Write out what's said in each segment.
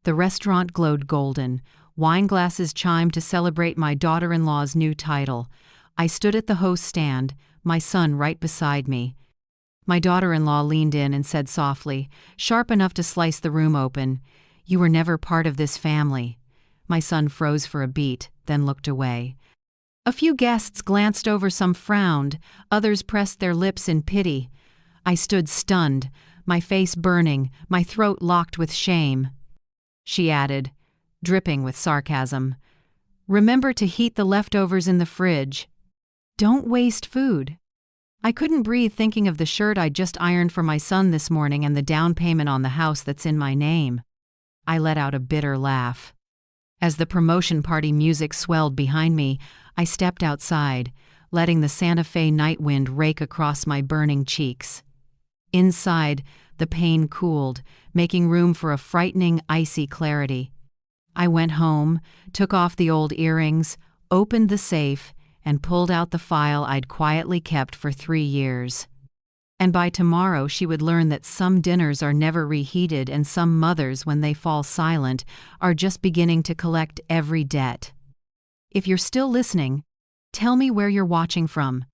The restaurant glowed golden. Wine glasses chimed to celebrate my daughter-in-law's new title. I stood at the host stand, my son right beside me. My daughter-in-law leaned in and said softly, sharp enough to slice the room open, "You were never part of this family." My son froze for a beat, then looked away. A few guests glanced over, some frowned, others pressed their lips in pity. I stood stunned, my face burning, my throat locked with shame. She added, dripping with sarcasm, "Remember to heat the leftovers in the fridge. Don't waste food." I couldn't breathe thinking of the shirt I'd just ironed for my son this morning and the down payment on the house that's in my name. I let out a bitter laugh. As the promotion party music swelled behind me, I stepped outside, letting the Santa Fe night wind rake across my burning cheeks. Inside, the pain cooled, making room for a frightening, icy clarity. I went home, took off the old earrings, opened the safe, and pulled out the file I'd quietly kept for 3 years. And by tomorrow she would learn that some dinners are never reheated and some mothers, when they fall silent, are just beginning to collect every debt. If you're still listening, tell me where you're watching from.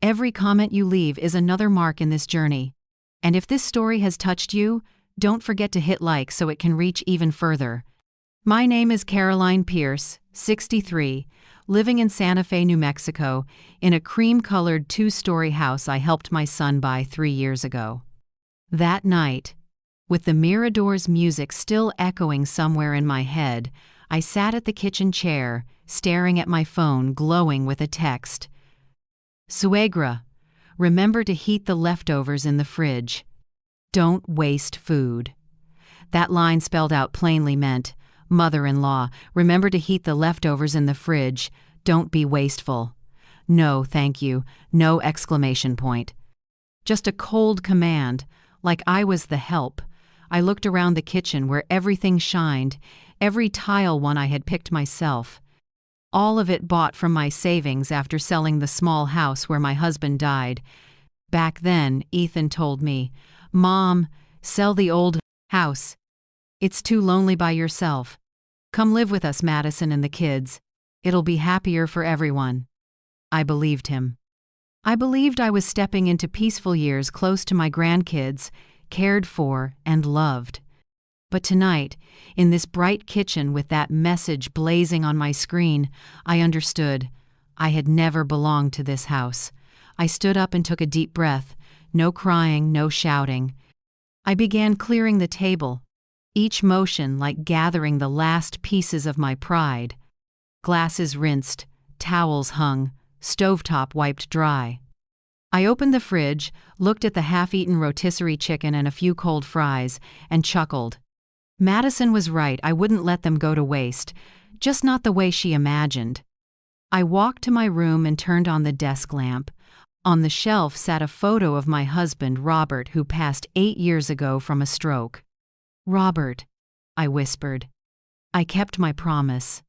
Every comment you leave is another mark in this journey. And if this story has touched you, don't forget to hit like so it can reach even further. My name is Caroline Pierce, 63, living in Santa Fe, New Mexico, in a cream-colored 2-story house I helped my son buy 3 years ago. That night, with the Mirador's music still echoing somewhere in my head, I sat at the kitchen chair, staring at my phone glowing with a text. "Suegra, remember to heat the leftovers in the fridge. Don't waste food." That line spelled out plainly meant, "Mother-in-law, remember to heat the leftovers in the fridge. Don't be wasteful." No, thank you. No exclamation point. Just a cold command, like I was the help. I looked around the kitchen where everything shined, every tile one I had picked myself. All of it bought from my savings after selling the small house where my husband died. Back then, Ethan told me, "Mom, sell the old house. It's too lonely by yourself. Come live with us, Madison and the kids. It'll be happier for everyone." I believed him. I believed I was stepping into peaceful years close to my grandkids, cared for and loved. But tonight, in this bright kitchen with that message blazing on my screen, I understood. I had never belonged to this house. I stood up and took a deep breath. No crying, no shouting. I began clearing the table, each motion like gathering the last pieces of my pride. Glasses rinsed, towels hung, stovetop wiped dry. I opened the fridge, looked at the half-eaten rotisserie chicken and a few cold fries, and chuckled. Madison was right, I wouldn't let them go to waste, just not the way she imagined. I walked to my room and turned on the desk lamp. On the shelf sat a photo of my husband, Robert, who passed 8 years ago from a stroke. "Robert," I whispered. "I kept my promise.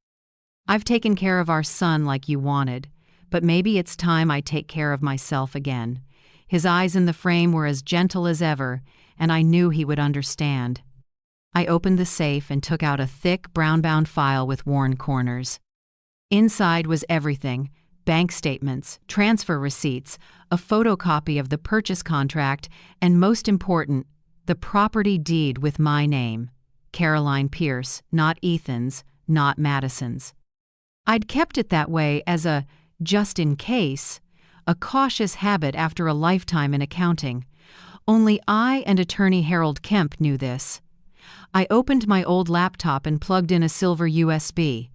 I've taken care of our son like you wanted, but maybe it's time I take care of myself again." His eyes in the frame were as gentle as ever, and I knew he would understand. I opened the safe and took out a thick, brown-bound file with worn corners. Inside was everything: bank statements, transfer receipts, a photocopy of the purchase contract, and most important, the property deed with my name. Caroline Pierce, not Ethan's, not Madison's. I'd kept it that way as a just in case, a cautious habit after a lifetime in accounting. Only I and attorney Harold Kemp knew this. I opened my old laptop and plugged in a silver USB.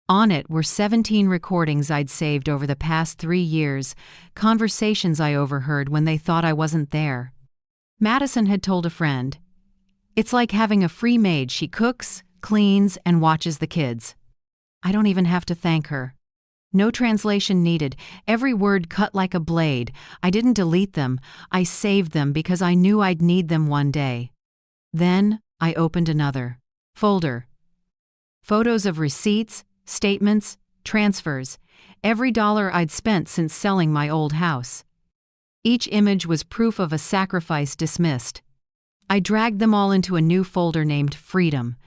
On it were 17 recordings I'd saved over the past 3 years, conversations I overheard when they thought I wasn't there. Madison had told a friend, "It's like having a free maid. She cooks, cleans, and watches the kids." I don't even have to thank her. No translation needed, every word cut like a blade. I didn't delete them, I saved them because I knew I'd need them one day. Then I opened another folder. Photos of receipts, statements, transfers, every dollar I'd spent since selling my old house. Each image was proof of a sacrifice dismissed. I dragged them all into a new folder named Freedom.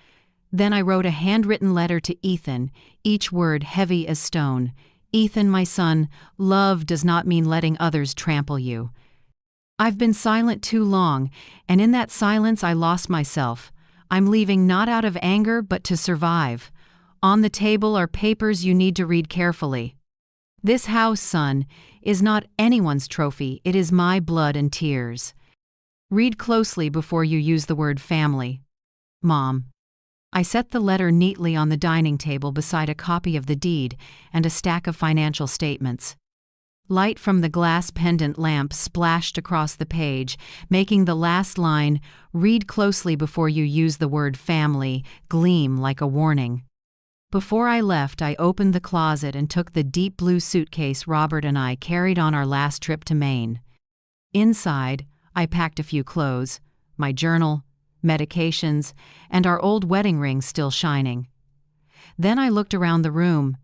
Then I wrote a handwritten letter to Ethan, each word heavy as stone. Ethan, my son, love does not mean letting others trample you. I've been silent too long, and in that silence I lost myself. I'm leaving not out of anger but to survive. On the table are papers you need to read carefully. This house, son, is not anyone's trophy, it is my blood and tears. Read closely before you use the word family. Mom. I set the letter neatly on the dining table beside a copy of the deed and a stack of financial statements. Light from the glass pendant lamp splashed across the page, making the last line, "Read closely before you use the word family," gleam like a warning. Before I left, I opened the closet and took the deep blue suitcase Robert and I carried on our last trip to Maine. Inside, I packed a few clothes, my journal, medications, and our old wedding ring still shining. Then I looked around the room.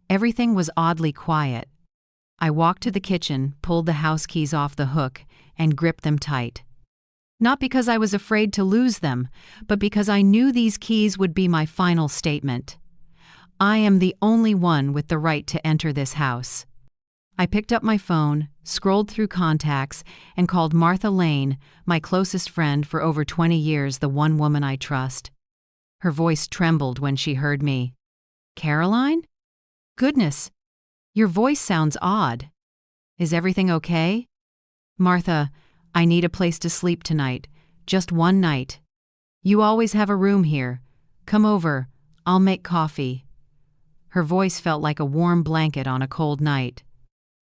Everything was oddly quiet. I walked to the kitchen, pulled the house keys off the hook, and gripped them tight. Not because I was afraid to lose them, but because I knew these keys would be my final statement. I am the only one with the right to enter this house. I picked up my phone, scrolled through contacts, and called Martha Lane, my closest friend for over 20 years, the one woman I trust. Her voice trembled when she heard me. "Caroline? Goodness, your voice sounds odd. Is everything okay?" "Martha, I need a place to sleep tonight. Just one night. You always have a room here. Come over. I'll make coffee." Her voice felt like a warm blanket on a cold night.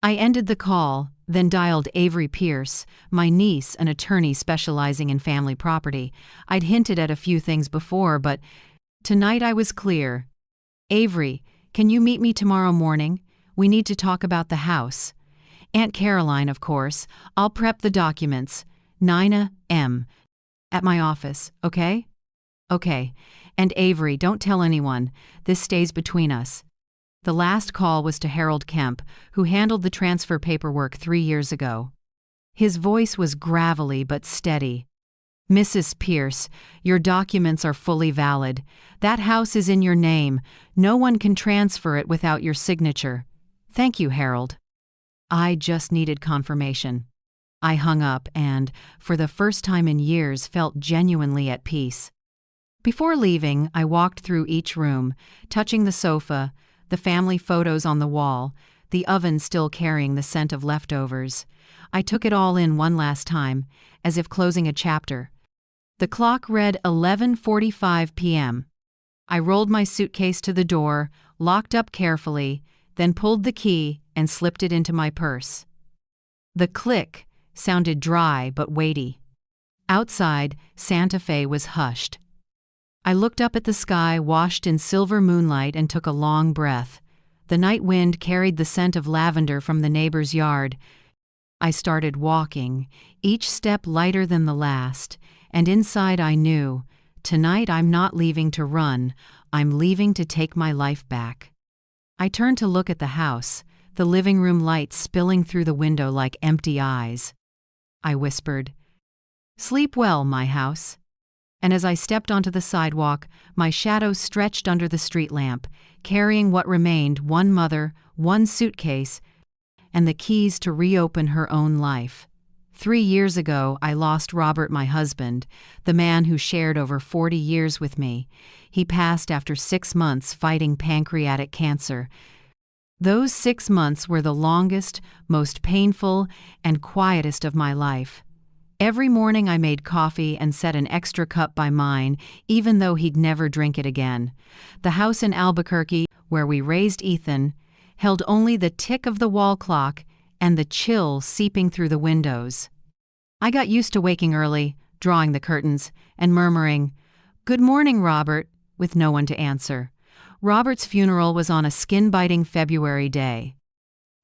I ended the call, then dialed Avery Pierce, my niece, an attorney specializing in family property. I'd hinted at a few things before, but tonight I was clear. "Avery, can you meet me tomorrow morning? We need to talk about the house. Aunt Caroline, of course. I'll prep the documents. 9 a.m. at my office, okay?" "Okay. And Avery, don't tell anyone. This stays between us." The last call was to Harold Kemp, who handled the transfer paperwork 3 years ago. His voice was gravelly but steady. "Mrs. Pierce, your documents are fully valid. That house is in your name. No one can transfer it without your signature. Thank you, Harold." I just needed confirmation. I hung up and, for the first time in years, felt genuinely at peace. Before leaving, I walked through each room, touching the sofa, the family photos on the wall, the oven still carrying the scent of leftovers. I took it all in one last time, as if closing a chapter. The clock read 11:45 p.m. I rolled my suitcase to the door, locked up carefully, then pulled the key and slipped it into my purse. The click sounded dry but weighty. Outside, Santa Fe was hushed. I looked up at the sky washed in silver moonlight and took a long breath. The night wind carried the scent of lavender from the neighbor's yard. I started walking, each step lighter than the last, and inside I knew, tonight I'm not leaving to run, I'm leaving to take my life back. I turned to look at the house, the living room lights spilling through the window like empty eyes. I whispered, "Sleep well, my house." And as I stepped onto the sidewalk, my shadow stretched under the street lamp, carrying what remained, one mother, one suitcase, and the keys to reopen her own life. 3 years ago, I lost Robert, my husband, the man who shared over 40 years with me. He passed after 6 months fighting pancreatic cancer. Those 6 months were the longest, most painful, and quietest of my life. Every morning I made coffee and set an extra cup by mine, even though he'd never drink it again. The house in Albuquerque, where we raised Ethan, held only the tick of the wall clock and the chill seeping through the windows. I got used to waking early, drawing the curtains, and murmuring, "Good morning, Robert," with no one to answer. Robert's funeral was on a skin-biting February day.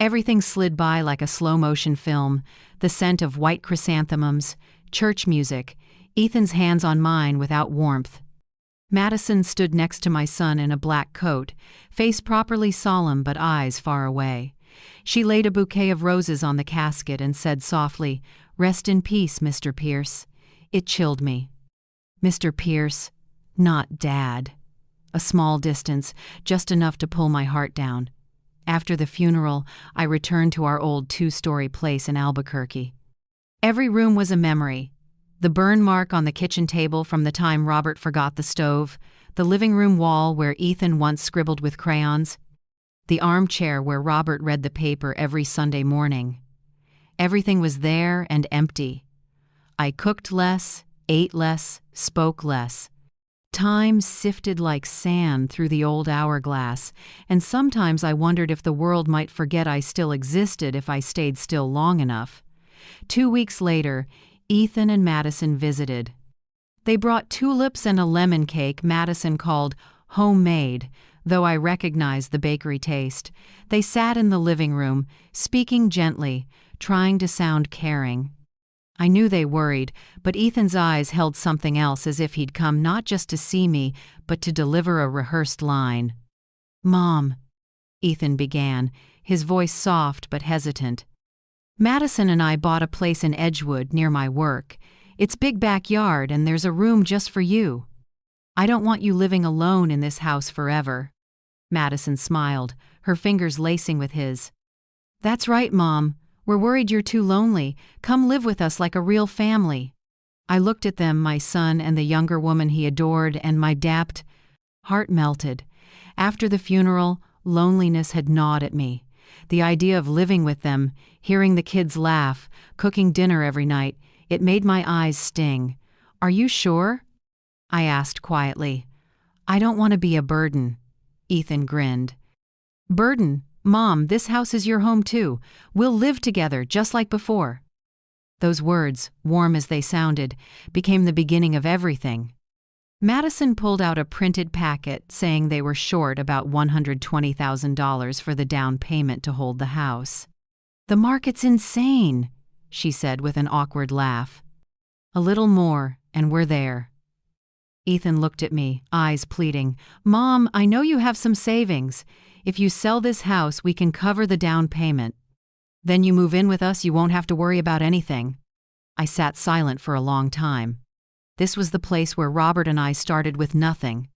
Everything slid by like a slow-motion film, the scent of white chrysanthemums, church music, Ethan's hands on mine without warmth. Madison stood next to my son in a black coat, face properly solemn but eyes far away. She laid a bouquet of roses on the casket and said softly, "Rest in peace, Mr. Pierce." It chilled me. Mr. Pierce, not Dad. A small distance, just enough to pull my heart down. After the funeral, I returned to our old two-story place in Albuquerque. Every room was a memory. The burn mark on the kitchen table from the time Robert forgot the stove, the living room wall where Ethan once scribbled with crayons, the armchair where Robert read the paper every Sunday morning. Everything was there and empty. I cooked less, ate less, spoke less. Time sifted like sand through the old hourglass, and sometimes I wondered if the world might forget I still existed if I stayed still long enough. 2 weeks later, Ethan and Madison visited. They brought tulips and a lemon cake Madison called homemade, though I recognized the bakery taste. They sat in the living room, speaking gently, trying to sound caring. I knew they worried, but Ethan's eyes held something else, as if he'd come not just to see me, but to deliver a rehearsed line. "Mom," Ethan began, his voice soft but hesitant. "Madison and I bought a place in Edgewood near my work. It's big backyard and there's a room just for you. I don't want you living alone in this house forever." Madison smiled, her fingers lacing with his. "That's right, Mom. We're worried you're too lonely. Come live with us like a real family." I looked at them, my son and the younger woman he adored, and my dapped heart melted. After the funeral, loneliness had gnawed at me. The idea of living with them, hearing the kids laugh, cooking dinner every night, it made my eyes sting. "Are you sure?" I asked quietly. "I don't want to be a burden." Ethan grinned. "Burden? Mom, this house is your home too. We'll live together just like before." Those words, warm as they sounded, became the beginning of everything. Madison pulled out a printed packet saying they were short about $120,000 for the down payment to hold the house. "The market's insane," she said with an awkward laugh. "A little more, and we're there." Ethan looked at me, eyes pleading. "Mom, I know you have some savings. If you sell this house, we can cover the down payment. Then you move in with us, you won't have to worry about anything." I sat silent for a long time. This was the place where Robert and I started with nothing.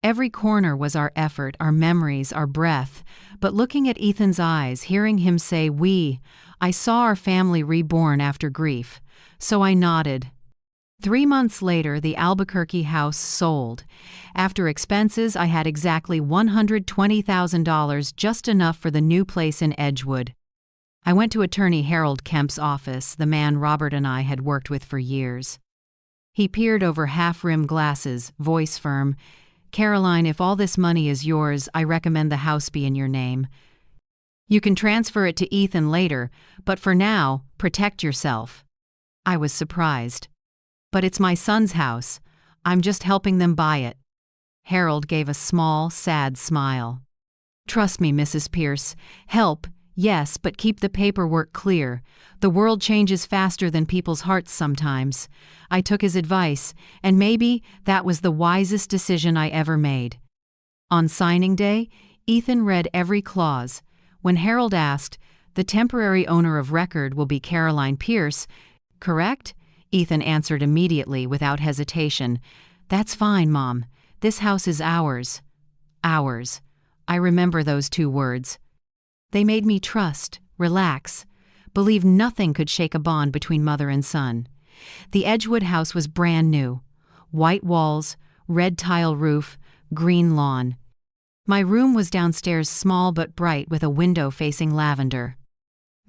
Every corner was our effort, our memories, our breath. But looking at Ethan's eyes, hearing him say "we," I saw our family reborn after grief. So I nodded. 3 months later, the Albuquerque house sold. After expenses, I had exactly $120,000, just enough for the new place in Edgewood. I went to attorney Harold Kemp's office, the man Robert and I had worked with for years. He peered over half-rimmed glasses, voice firm. "Caroline, if all this money is yours, I recommend the house be in your name. You can transfer it to Ethan later, but for now, protect yourself." I was surprised. "But it's my son's house. I'm just helping them buy it." Harold gave a small, sad smile. "Trust me, Mrs. Pierce. Help, yes, but keep the paperwork clear. The world changes faster than people's hearts sometimes." I took his advice, and maybe that was the wisest decision I ever made. On signing day, Ethan read every clause. When Harold asked, "The temporary owner of record will be Caroline Pierce, correct?" Ethan answered immediately, without hesitation. "That's fine, Mom. This house is ours." Ours. I remember those 2 words. They made me trust, relax, believe nothing could shake a bond between mother and son. The Edgewood house was brand new. White walls, red tile roof, green lawn. My room was downstairs, small but bright, with a window facing lavender.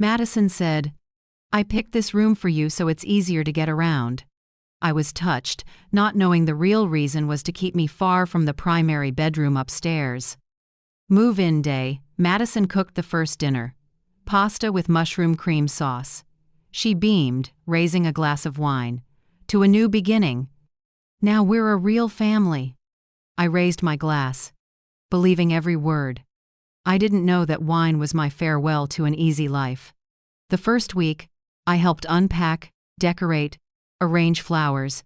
Madison said, "I picked this room for you so it's easier to get around." I was touched, not knowing the real reason was to keep me far from the primary bedroom upstairs. Move-in day, Madison cooked the first dinner. Pasta with mushroom cream sauce. She beamed, raising a glass of wine. "To a new beginning. Now we're a real family." I raised my glass, believing every word. I didn't know that wine was my farewell to an easy life. The first week, I helped unpack, decorate, arrange flowers.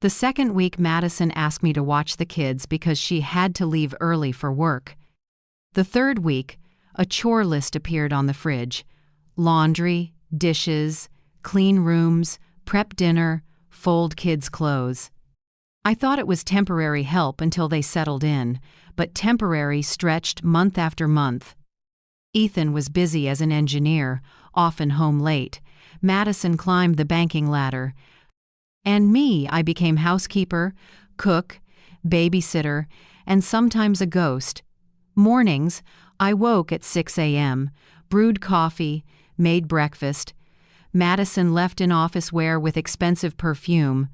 The second week, Madison asked me to watch the kids because she had to leave early for work. The third week, a chore list appeared on the fridge. Laundry, dishes, clean rooms, prep dinner, fold kids' clothes. I thought it was temporary help until they settled in, but temporary stretched month after month. Ethan was busy as an engineer, often home late. Madison climbed the banking ladder. And me, I became housekeeper, cook, babysitter, and sometimes a ghost. Mornings, I woke at 6 a.m., brewed coffee, made breakfast. Madison left in office wear with expensive perfume.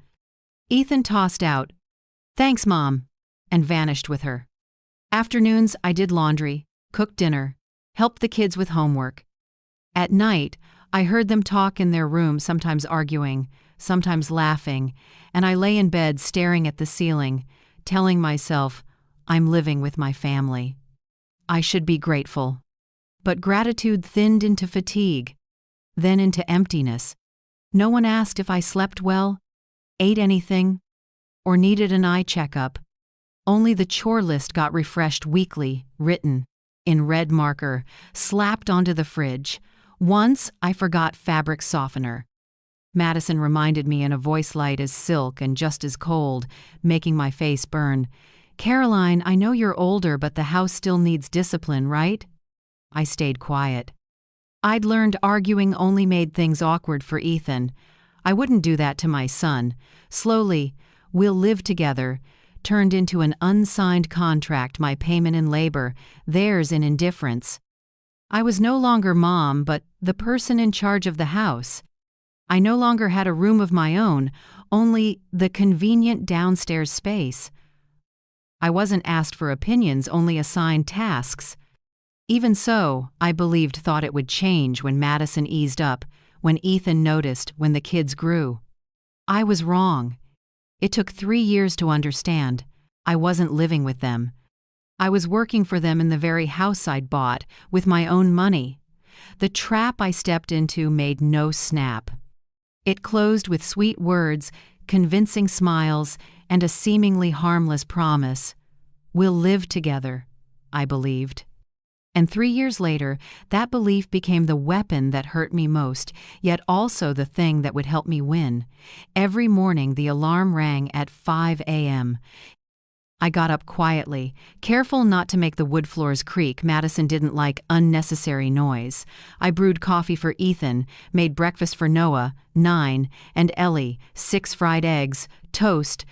Ethan tossed out, "Thanks, Mom," and vanished with her. Afternoons, I did laundry, cooked dinner, helped the kids with homework. At night, I heard them talk in their room, sometimes arguing, sometimes laughing, and I lay in bed staring at the ceiling, telling myself, I'm living with my family. I should be grateful. But gratitude thinned into fatigue, then into emptiness. No one asked if I slept well, ate anything, or needed an eye checkup. Only the chore list got refreshed weekly, written, in red marker, slapped onto the fridge. Once, I forgot fabric softener. Madison reminded me in a voice light as silk and just as cold, making my face burn. "Caroline, I know you're older, but the house still needs discipline, right?" I stayed quiet. I'd learned arguing only made things awkward for Ethan. I wouldn't do that to my son. Slowly, "we'll live together" turned into an unsigned contract, my payment in labor, theirs in indifference. I was no longer mom, but the person in charge of the house. I no longer had a room of my own, only the convenient downstairs space. I wasn't asked for opinions, only assigned tasks. Even so, I believed thought it would change when Madison eased up, when Ethan noticed, when the kids grew. I was wrong. It took 3 years to understand. I wasn't living with them. I was working for them in the very house I'd bought, with my own money. The trap I stepped into made no snap. It closed with sweet words, convincing smiles, and a seemingly harmless promise. We'll live together, I believed. And 3 years later, that belief became the weapon that hurt me most, yet also the thing that would help me win. Every morning the alarm rang at 5 a.m. I got up quietly, careful not to make the wood floors creak. Madison didn't like unnecessary noise. I brewed coffee for Ethan, made breakfast for Noah, 9, and Ellie, 6 fried eggs, toast,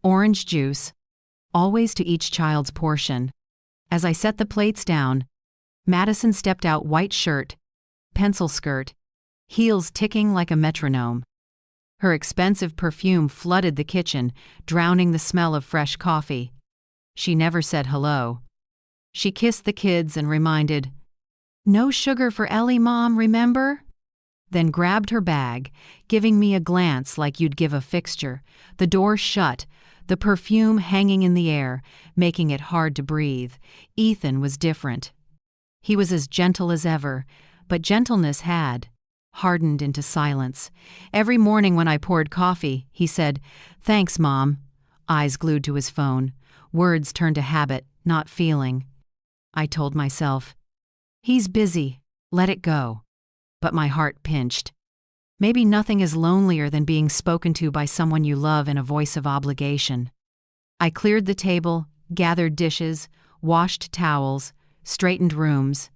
orange juice, always to each child's portion. As I set the plates down, Madison stepped out, white shirt, pencil skirt, heels ticking like a metronome. Her expensive perfume flooded the kitchen, drowning the smell of fresh coffee. She never said hello. She kissed the kids and reminded, "No sugar for Ellie, Mom, remember?" Then grabbed her bag, giving me a glance like you'd give a fixture. The door shut, the perfume hanging in the air, making it hard to breathe. Ethan was different. He was as gentle as ever, but gentleness had hardened into silence. Every morning when I poured coffee, he said, "Thanks, Mom," eyes glued to his phone. Words turned to habit, not feeling. I told myself, he's busy, let it go. But my heart pinched. Maybe nothing is lonelier than being spoken to by someone you love in a voice of obligation. I cleared the table, gathered dishes, washed towels, straightened rooms,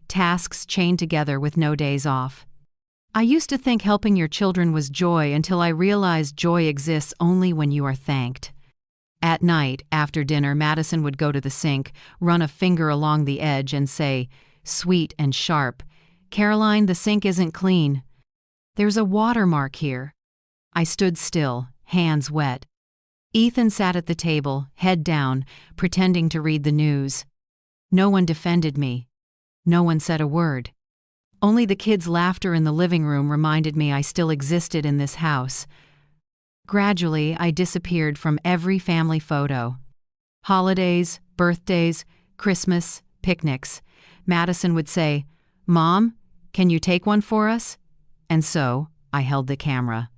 tasks chained together with no days off. I used to think helping your children was joy until I realized joy exists only when you are thanked. At night, after dinner, Madison would go to the sink, run a finger along the edge and say, sweet and sharp, "Caroline, the sink isn't clean. There's a watermark here." I stood still, hands wet. Ethan sat at the table, head down, pretending to read the news. No one defended me. No one said a word. Only the kids' laughter in the living room reminded me I still existed in this house. Gradually, I disappeared from every family photo. Holidays, birthdays, Christmas, picnics. Madison would say, "Mom, can you take one for us?" And so, I held the camera.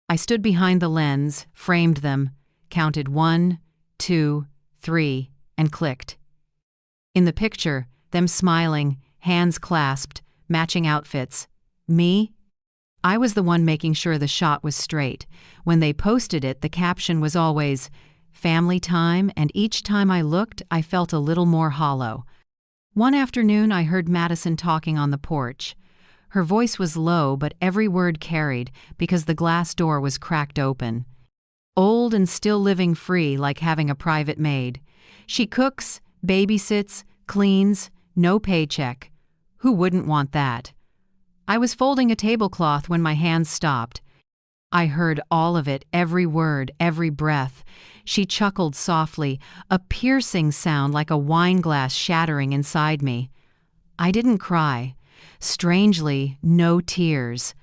I stood behind the lens, framed them, counted 1, 2, 3, and clicked. In the picture, them smiling, hands clasped, matching outfits. Me? I was the one making sure the shot was straight. When they posted it, the caption was always, "Family time," and each time I looked, I felt a little more hollow. One afternoon, I heard Madison talking on the porch. Her voice was low, but every word carried because the glass door was cracked open. Old and still living free, like having a private maid. She cooks, babysits, cleans, no paycheck. Who wouldn't want that? I was folding a tablecloth when my hands stopped. I heard all of it, every word, every breath. She chuckled softly, a piercing sound like a wine glass shattering inside me. I didn't cry. Strangely, no tears.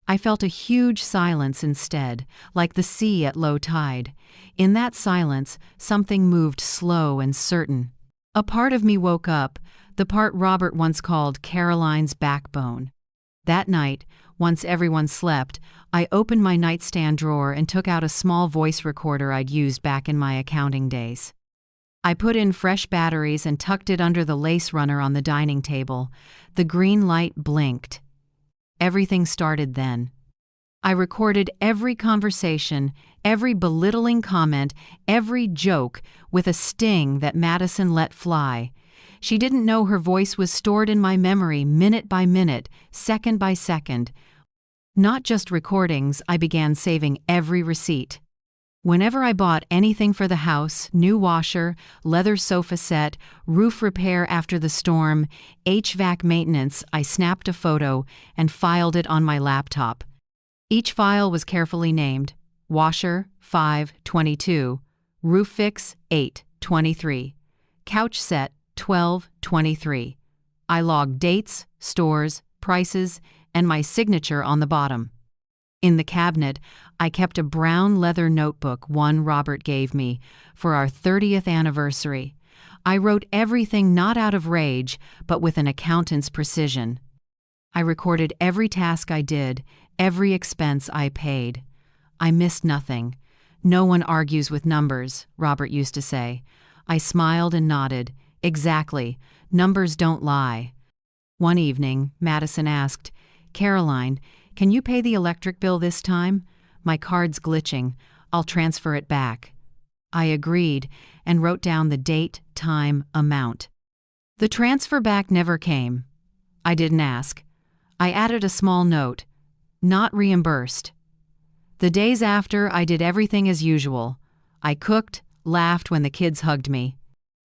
I felt a huge silence instead, like the sea at low tide. In that silence, something moved slow and certain. A part of me woke up, the part Robert once called Caroline's backbone. That night, once everyone slept, I opened my nightstand drawer and took out a small voice recorder I'd used back in my accounting days. I put in fresh batteries and tucked it under the lace runner on the dining table. The green light blinked. Everything started then. I recorded every conversation, every belittling comment, every joke with a sting that Madison let fly. She didn't know her voice was stored in my memory minute by minute, second by second. Not just recordings, I began saving every receipt. Whenever I bought anything for the house, new washer, leather sofa set, roof repair after the storm, HVAC maintenance, I snapped a photo and filed it on my laptop. Each file was carefully named: washer 5/22, roof fix 8/23, couch set 12/23. I logged dates, stores, prices, and my signature on the bottom. In the cabinet, I kept a brown leather notebook one Robert gave me for our 30th anniversary. I wrote everything not out of rage, but with an accountant's precision. I recorded every task I did, every expense I paid. I missed nothing. "No one argues with numbers," Robert used to say. I smiled and nodded. Exactly. Numbers don't lie. One evening, Madison asked, "Caroline, can you pay the electric bill this time? My card's glitching. I'll transfer it back." I agreed and wrote down the date, time, amount. The transfer back never came. I didn't ask. I added a small note: "Not reimbursed." The days after, I did everything as usual. I cooked, laughed when the kids hugged me.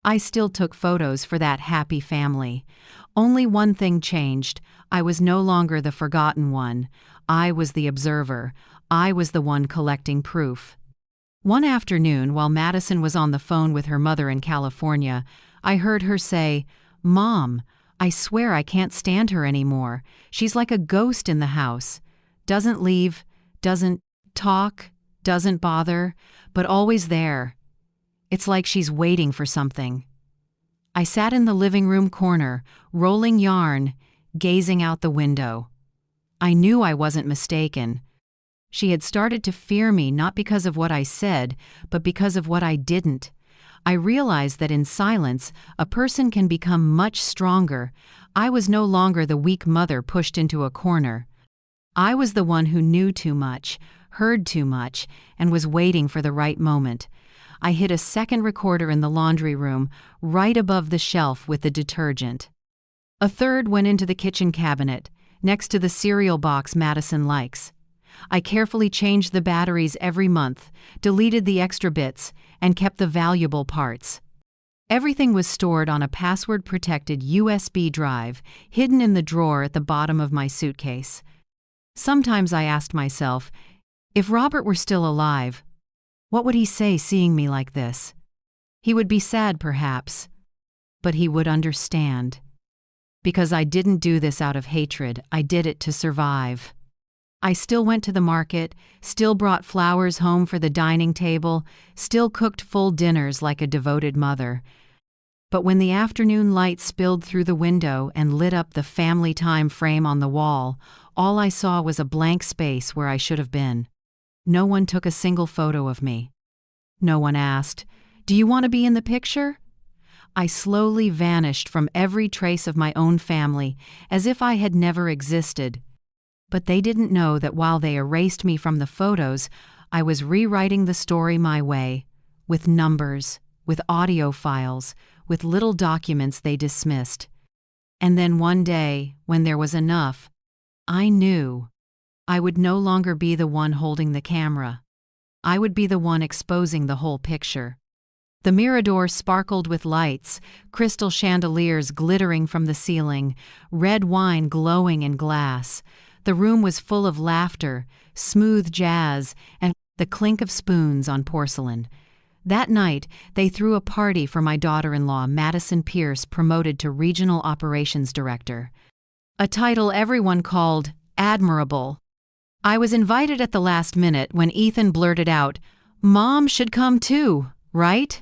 I still took photos for that happy family. Only one thing changed. I was no longer the forgotten one. I was the observer. I was the one collecting proof. One afternoon, while Madison was on the phone with her mother in California, I heard her say, "Mom, I swear I can't stand her anymore. She's like a ghost in the house. Doesn't leave, doesn't talk, doesn't bother, but always there. It's like she's waiting for something." I sat in the living room corner, rolling yarn, gazing out the window. I knew I wasn't mistaken. She had started to fear me not because of what I said, but because of what I didn't. I realized that in silence, a person can become much stronger. I was no longer the weak mother pushed into a corner. I was the one who knew too much, heard too much, and was waiting for the right moment. I hid a second recorder in the laundry room, right above the shelf with the detergent. A third went into the kitchen cabinet, next to the cereal box Madison likes. I carefully changed the batteries every month, deleted the extra bits, and kept the valuable parts. Everything was stored on a password-protected USB drive, hidden in the drawer at the bottom of my suitcase. Sometimes I asked myself, if Robert were still alive, what would he say seeing me like this? He would be sad, perhaps, but he would understand. Because I didn't do this out of hatred, I did it to survive. I still went to the market, still brought flowers home for the dining table, still cooked full dinners like a devoted mother. But when the afternoon light spilled through the window and lit up the family time frame on the wall, all I saw was a blank space where I should have been. No one took a single photo of me. No one asked, "Do you want to be in the picture?" I slowly vanished from every trace of my own family, as if I had never existed. But they didn't know that while they erased me from the photos, I was rewriting the story my way, with numbers, with audio files, with little documents they dismissed. And then one day, when there was enough, I knew I would no longer be the one holding the camera. I would be the one exposing the whole picture. The mirador sparkled with lights, crystal chandeliers glittering from the ceiling, red wine glowing in glass. The room was full of laughter, smooth jazz, and the clink of spoons on porcelain. That night, they threw a party for my daughter-in-law, Madison Pierce, promoted to Regional Operations Director. A title everyone called admirable. I was invited at the last minute when Ethan blurted out, "Mom should come too, right?"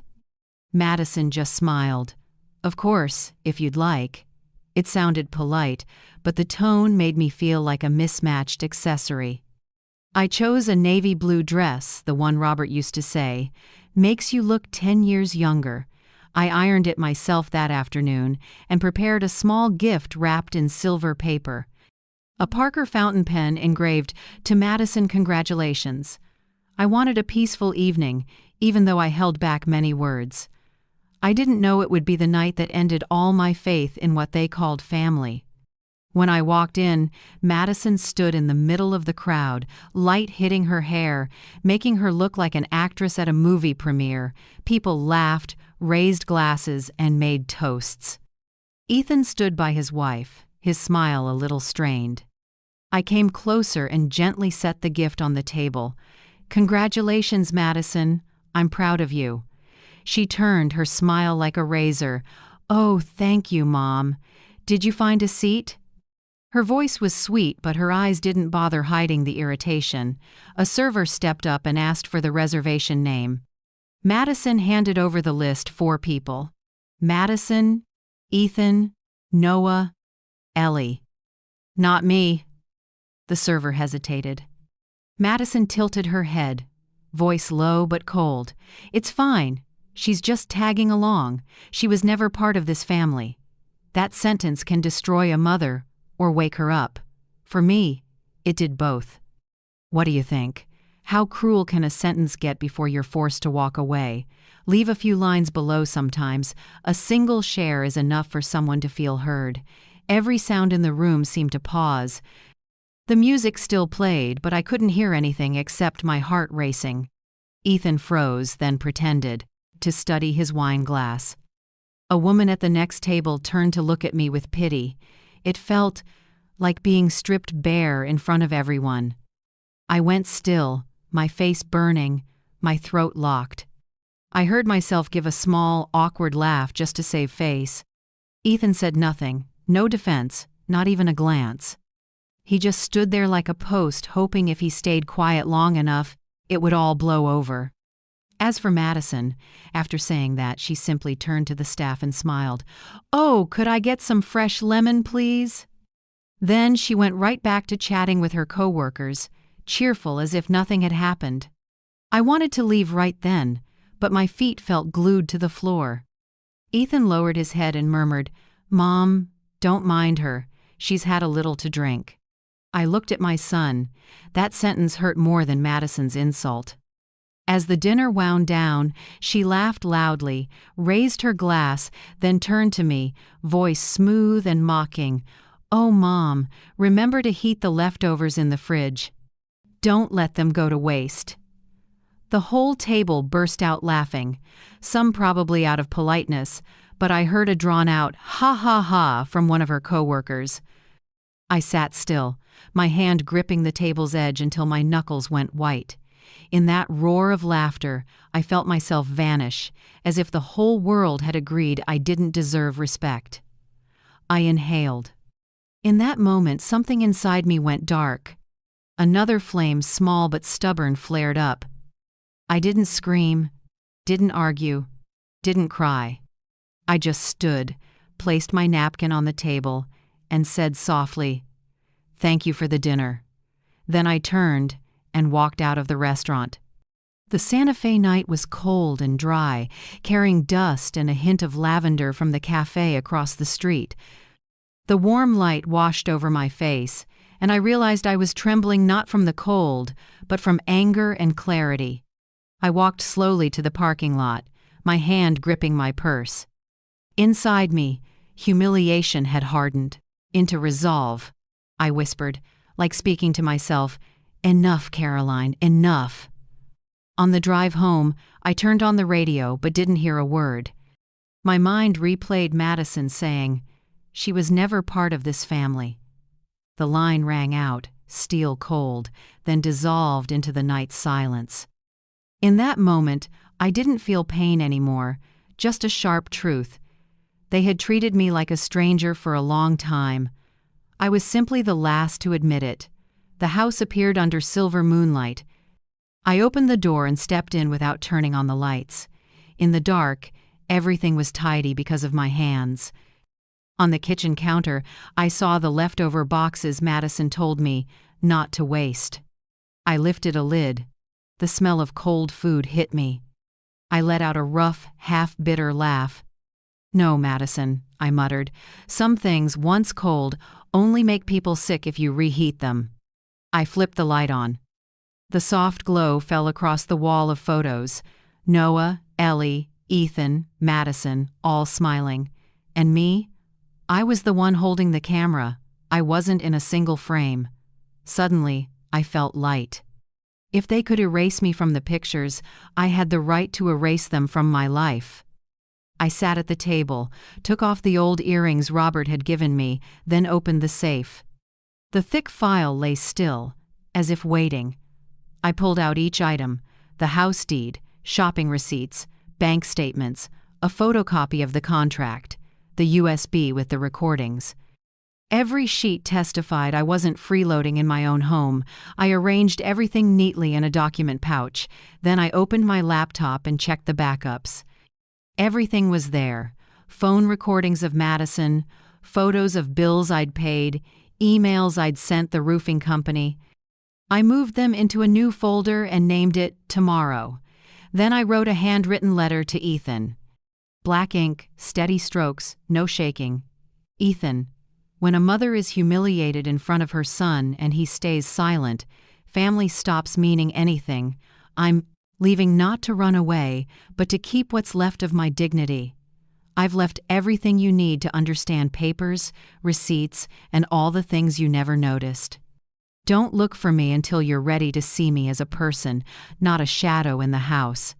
Madison just smiled. "Of course, if you'd like." It sounded polite, but the tone made me feel like a mismatched accessory. I chose a navy blue dress, the one Robert used to say, "Makes you look 10 years younger." I ironed it myself that afternoon and prepared a small gift wrapped in silver paper. A Parker fountain pen engraved, "To Madison, congratulations." I wanted a peaceful evening, even though I held back many words. I didn't know it would be the night that ended all my faith in what they called family. When I walked in, Madison stood in the middle of the crowd, light hitting her hair, making her look like an actress at a movie premiere. People laughed, raised glasses, and made toasts. Ethan stood by his wife, his smile a little strained. I came closer and gently set the gift on the table. "Congratulations, Madison. I'm proud of you." She turned, her smile like a razor. "Oh, thank you, Mom. Did you find a seat?" Her voice was sweet, but her eyes didn't bother hiding the irritation. A server stepped up and asked for the reservation name. Madison handed over the list. 4 people. Madison, Ethan, Noah, Ellie. "Not me." The server hesitated. Madison tilted her head, voice low but cold. "It's fine. She's just tagging along. She was never part of this family." That sentence can destroy a mother or wake her up. For me, it did both. What do you think? How cruel can a sentence get before you're forced to walk away? Leave a few lines below sometimes. A single share is enough for someone to feel heard. Every sound in the room seemed to pause. The music still played, but I couldn't hear anything except my heart racing. Ethan froze, then pretended to study his wine glass. A woman at the next table turned to look at me with pity. It felt like being stripped bare in front of everyone. I went still, my face burning, my throat locked. I heard myself give a small, awkward laugh just to save face. Ethan said nothing, no defense, not even a glance. He just stood there like a post, hoping if he stayed quiet long enough, it would all blow over. As for Madison, after saying that, she simply turned to the staff and smiled. "Oh, could I get some fresh lemon, please?" Then she went right back to chatting with her coworkers, cheerful as if nothing had happened. I wanted to leave right then, but my feet felt glued to the floor. Ethan lowered his head and murmured, "Mom, don't mind her. She's had a little to drink." I looked at my son. That sentence hurt more than Madison's insult. As the dinner wound down, she laughed loudly, raised her glass, then turned to me, voice smooth and mocking. "Oh, Mom, remember to heat the leftovers in the fridge. Don't let them go to waste." The whole table burst out laughing, some probably out of politeness, but I heard a drawn-out "ha ha ha" from one of her coworkers. I sat still, my hand gripping the table's edge until my knuckles went white. In that roar of laughter, I felt myself vanish, as if the whole world had agreed I didn't deserve respect. I inhaled. In that moment, something inside me went dark. Another flame, small but stubborn, flared up. I didn't scream, didn't argue, didn't cry. I just stood, placed my napkin on the table, and said softly, "Thank you for the dinner." Then I turned and walked out of the restaurant. The Santa Fe night was cold and dry, carrying dust and a hint of lavender from the cafe across the street. The warm light washed over my face, and I realized I was trembling not from the cold, but from anger and clarity. I walked slowly to the parking lot, my hand gripping my purse. Inside me, humiliation had hardened into resolve. I whispered, like speaking to myself, "Enough, Caroline, enough." On the drive home, I turned on the radio but didn't hear a word. My mind replayed Madison saying, "She was never part of this family." The line rang out, steel cold, then dissolved into the night's silence. In that moment, I didn't feel pain anymore, just a sharp truth. They had treated me like a stranger for a long time. I was simply the last to admit it. The house appeared under silver moonlight. I opened the door and stepped in without turning on the lights. In the dark, everything was tidy because of my hands. On the kitchen counter, I saw the leftover boxes Madison told me not to waste. I lifted a lid. The smell of cold food hit me. I let out a rough, half-bitter laugh. "No, Madison," I muttered. "Some things, once cold, only make people sick if you reheat them." I flipped the light on. The soft glow fell across the wall of photos. Noah, Ellie, Ethan, Madison, all smiling. And me? I was the one holding the camera. I wasn't in a single frame. Suddenly, I felt light. If they could erase me from the pictures, I had the right to erase them from my life. I sat at the table, took off the old earrings Robert had given me, then opened the safe. The thick file lay still, as if waiting. I pulled out each item: the house deed, shopping receipts, bank statements, a photocopy of the contract, the USB with the recordings. Every sheet testified I wasn't freeloading in my own home. I arranged everything neatly in a document pouch. Then I opened my laptop and checked the backups. Everything was there: phone recordings of Madison, photos of bills I'd paid, emails I'd sent the roofing company. I moved them into a new folder and named it Tomorrow. Then I wrote a handwritten letter to Ethan. Black ink, steady strokes, no shaking. "Ethan, when a mother is humiliated in front of her son and he stays silent, family stops meaning anything. I'm leaving not to run away, but to keep what's left of my dignity. I've left everything you need to understand papers, receipts, and all the things you never noticed. Don't look for me until you're ready to see me as a person, not a shadow in the house."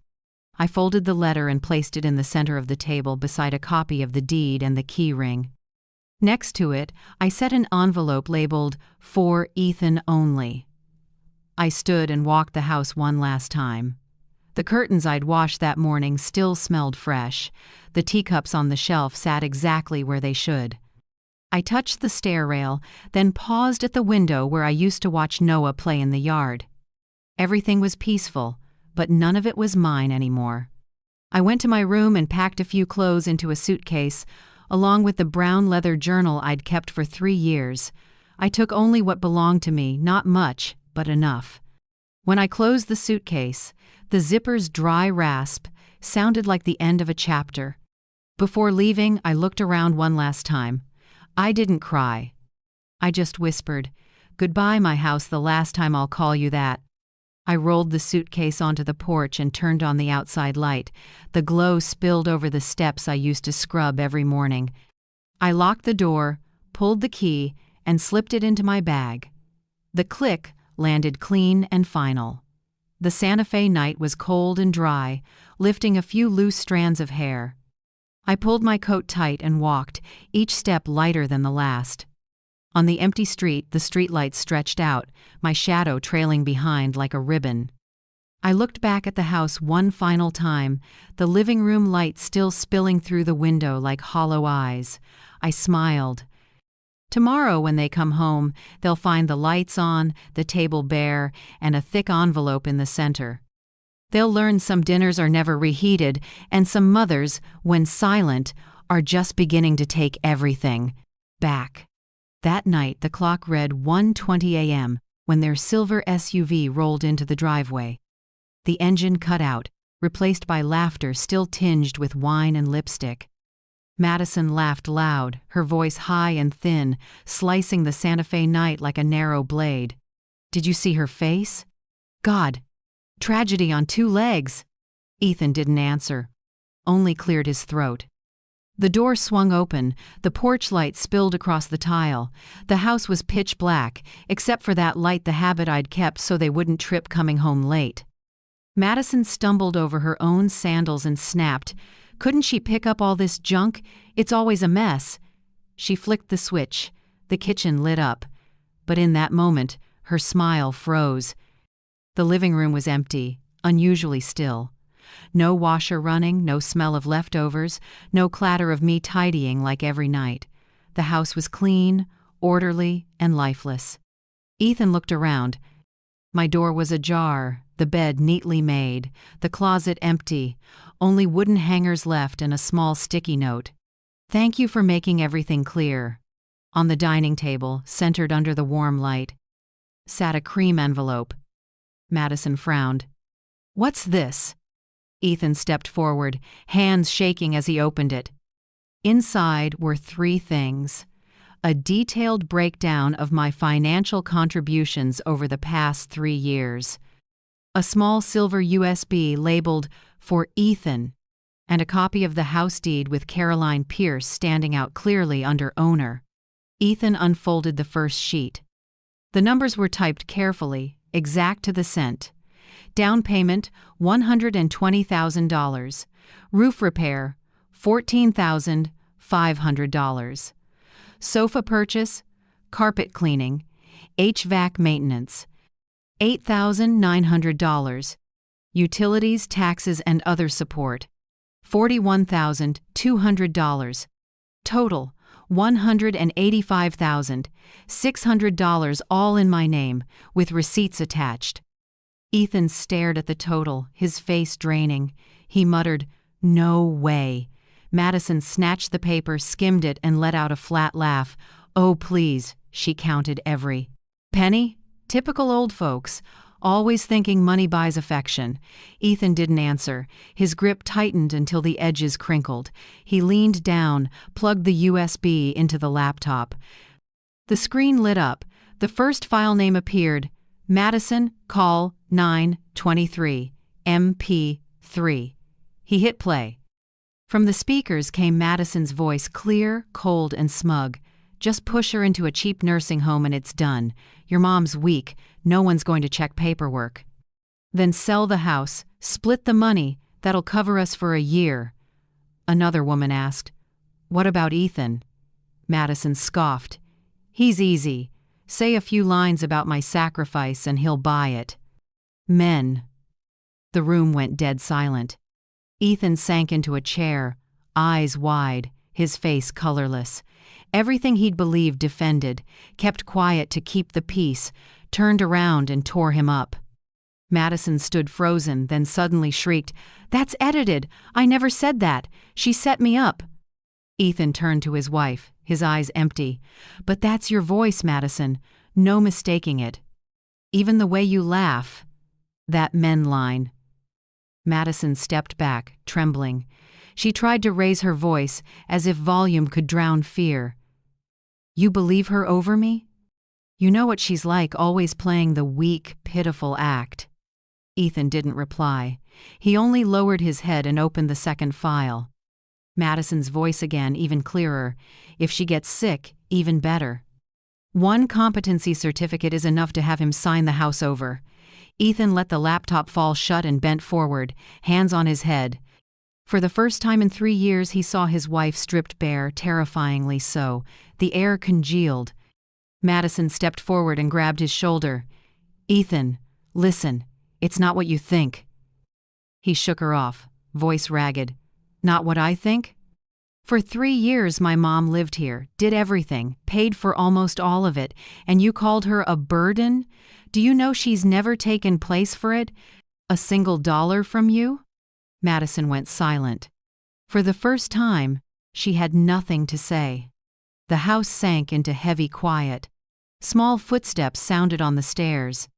I folded the letter and placed it in the center of the table beside a copy of the deed and the key ring. Next to it, I set an envelope labeled "For Ethan Only." I stood and walked the house one last time. The curtains I'd washed that morning still smelled fresh. The teacups on the shelf sat exactly where they should. I touched the stair rail, then paused at the window where I used to watch Noah play in the yard. Everything was peaceful, but none of it was mine anymore. I went to my room and packed a few clothes into a suitcase, along with the brown leather journal I'd kept for 3 years. I took only what belonged to me, not much, but enough. When I closed the suitcase, the zipper's dry rasp sounded like the end of a chapter. Before leaving, I looked around one last time. I didn't cry. I just whispered, "Goodbye, my house, the last time I'll call you that." I rolled the suitcase onto the porch and turned on the outside light. The glow spilled over the steps I used to scrub every morning. I locked the door, pulled the key, and slipped it into my bag. The click landed clean and final. The Santa Fe night was cold and dry, lifting a few loose strands of hair. I pulled my coat tight and walked, each step lighter than the last. On the empty street, the streetlights stretched out, my shadow trailing behind like a ribbon. I looked back at the house one final time, the living room light still spilling through the window like hollow eyes. I smiled. Tomorrow, when they come home, they'll find the lights on, the table bare, and a thick envelope in the center. They'll learn some dinners are never reheated, and some mothers, when silent, are just beginning to take everything back. That night, the clock read 1:20 a.m. when their silver SUV rolled into the driveway. The engine cut out, replaced by laughter still tinged with wine and lipstick. Madison laughed loud, her voice high and thin, slicing the Santa Fe night like a narrow blade. "Did you see her face? God! Tragedy on two legs!" Ethan didn't answer, only cleared his throat. The door swung open, the porch light spilled across the tile. The house was pitch black, except for that light the habit I'd kept so they wouldn't trip coming home late. Madison stumbled over her own sandals and snapped, "Couldn't she pick up all this junk? It's always a mess." She flicked the switch. The kitchen lit up. But in that moment, her smile froze. The living room was empty, unusually still. No washer running, no smell of leftovers, no clatter of me tidying like every night. The house was clean, orderly, and lifeless. Ethan looked around. My door was ajar, the bed neatly made, the closet empty, only wooden hangers left and a small sticky note. "Thank you for making everything clear." On the dining table, centered under the warm light, sat a cream envelope. Madison frowned. "What's this?" Ethan stepped forward, hands shaking as he opened it. Inside were three things: a detailed breakdown of my financial contributions over the past 3 years, a small silver USB labeled "For Ethan," and a copy of the house deed with Caroline Pierce standing out clearly under owner. Ethan unfolded the first sheet. The numbers were typed carefully, exact to the cent. Down payment, $120,000. Roof repair, $14,500. Sofa purchase, carpet cleaning, HVAC maintenance, $8,900. Utilities, taxes, and other support, $41,200. Total, $185,600, all in my name, with receipts attached. Ethan stared at the total, his face draining. He muttered, "No way." Madison snatched the paper, skimmed it, and let out a flat laugh. "Oh, please," she counted every penny. Typical old folks, always thinking money buys affection. Ethan didn't answer. His grip tightened until the edges crinkled. He leaned down, plugged the USB into the laptop. The screen lit up. The first file name appeared. Madison, call 923, MP3. He hit play. From the speakers came Madison's voice, clear, cold, and smug. "Just push her into a cheap nursing home and it's done. Your mom's weak. No one's going to check paperwork. Then sell the house, split the money. That'll cover us for a year." Another woman asked, "What about Ethan?" Madison scoffed. "He's easy. Say a few lines about my sacrifice and he'll buy it." Men. The room went dead silent. Ethan sank into a chair, eyes wide, his face colorless. Everything he'd believed defended, kept quiet to keep the peace, turned around and tore him up. Madison stood frozen, then suddenly shrieked, "That's edited! I never said that! She set me up!" Ethan turned to his wife, his eyes empty. "But that's your voice, Madison. No mistaking it. Even the way you laugh. That men line." Madison stepped back, trembling. She tried to raise her voice, as if volume could drown fear. "You believe her over me? You know what she's like, always playing the weak, pitiful act." Ethan didn't reply. He only lowered his head and opened the second file. Madison's voice again, even clearer. "If she gets sick, even better. One competency certificate is enough to have him sign the house over." Ethan let the laptop fall shut and bent forward, hands on his head. For the first time in 3 years, he saw his wife stripped bare, terrifyingly so. The air congealed. Madison stepped forward and grabbed his shoulder. "Ethan, listen. It's not what you think." He shook her off, voice ragged. "Not what I think? For 3 years my mom lived here, did everything, paid for almost all of it, and you called her a burden? Do you know she's never taken place for it? A single dollar from you?" Madison went silent. For the first time, she had nothing to say. The house sank into heavy quiet. Small footsteps sounded on the stairs.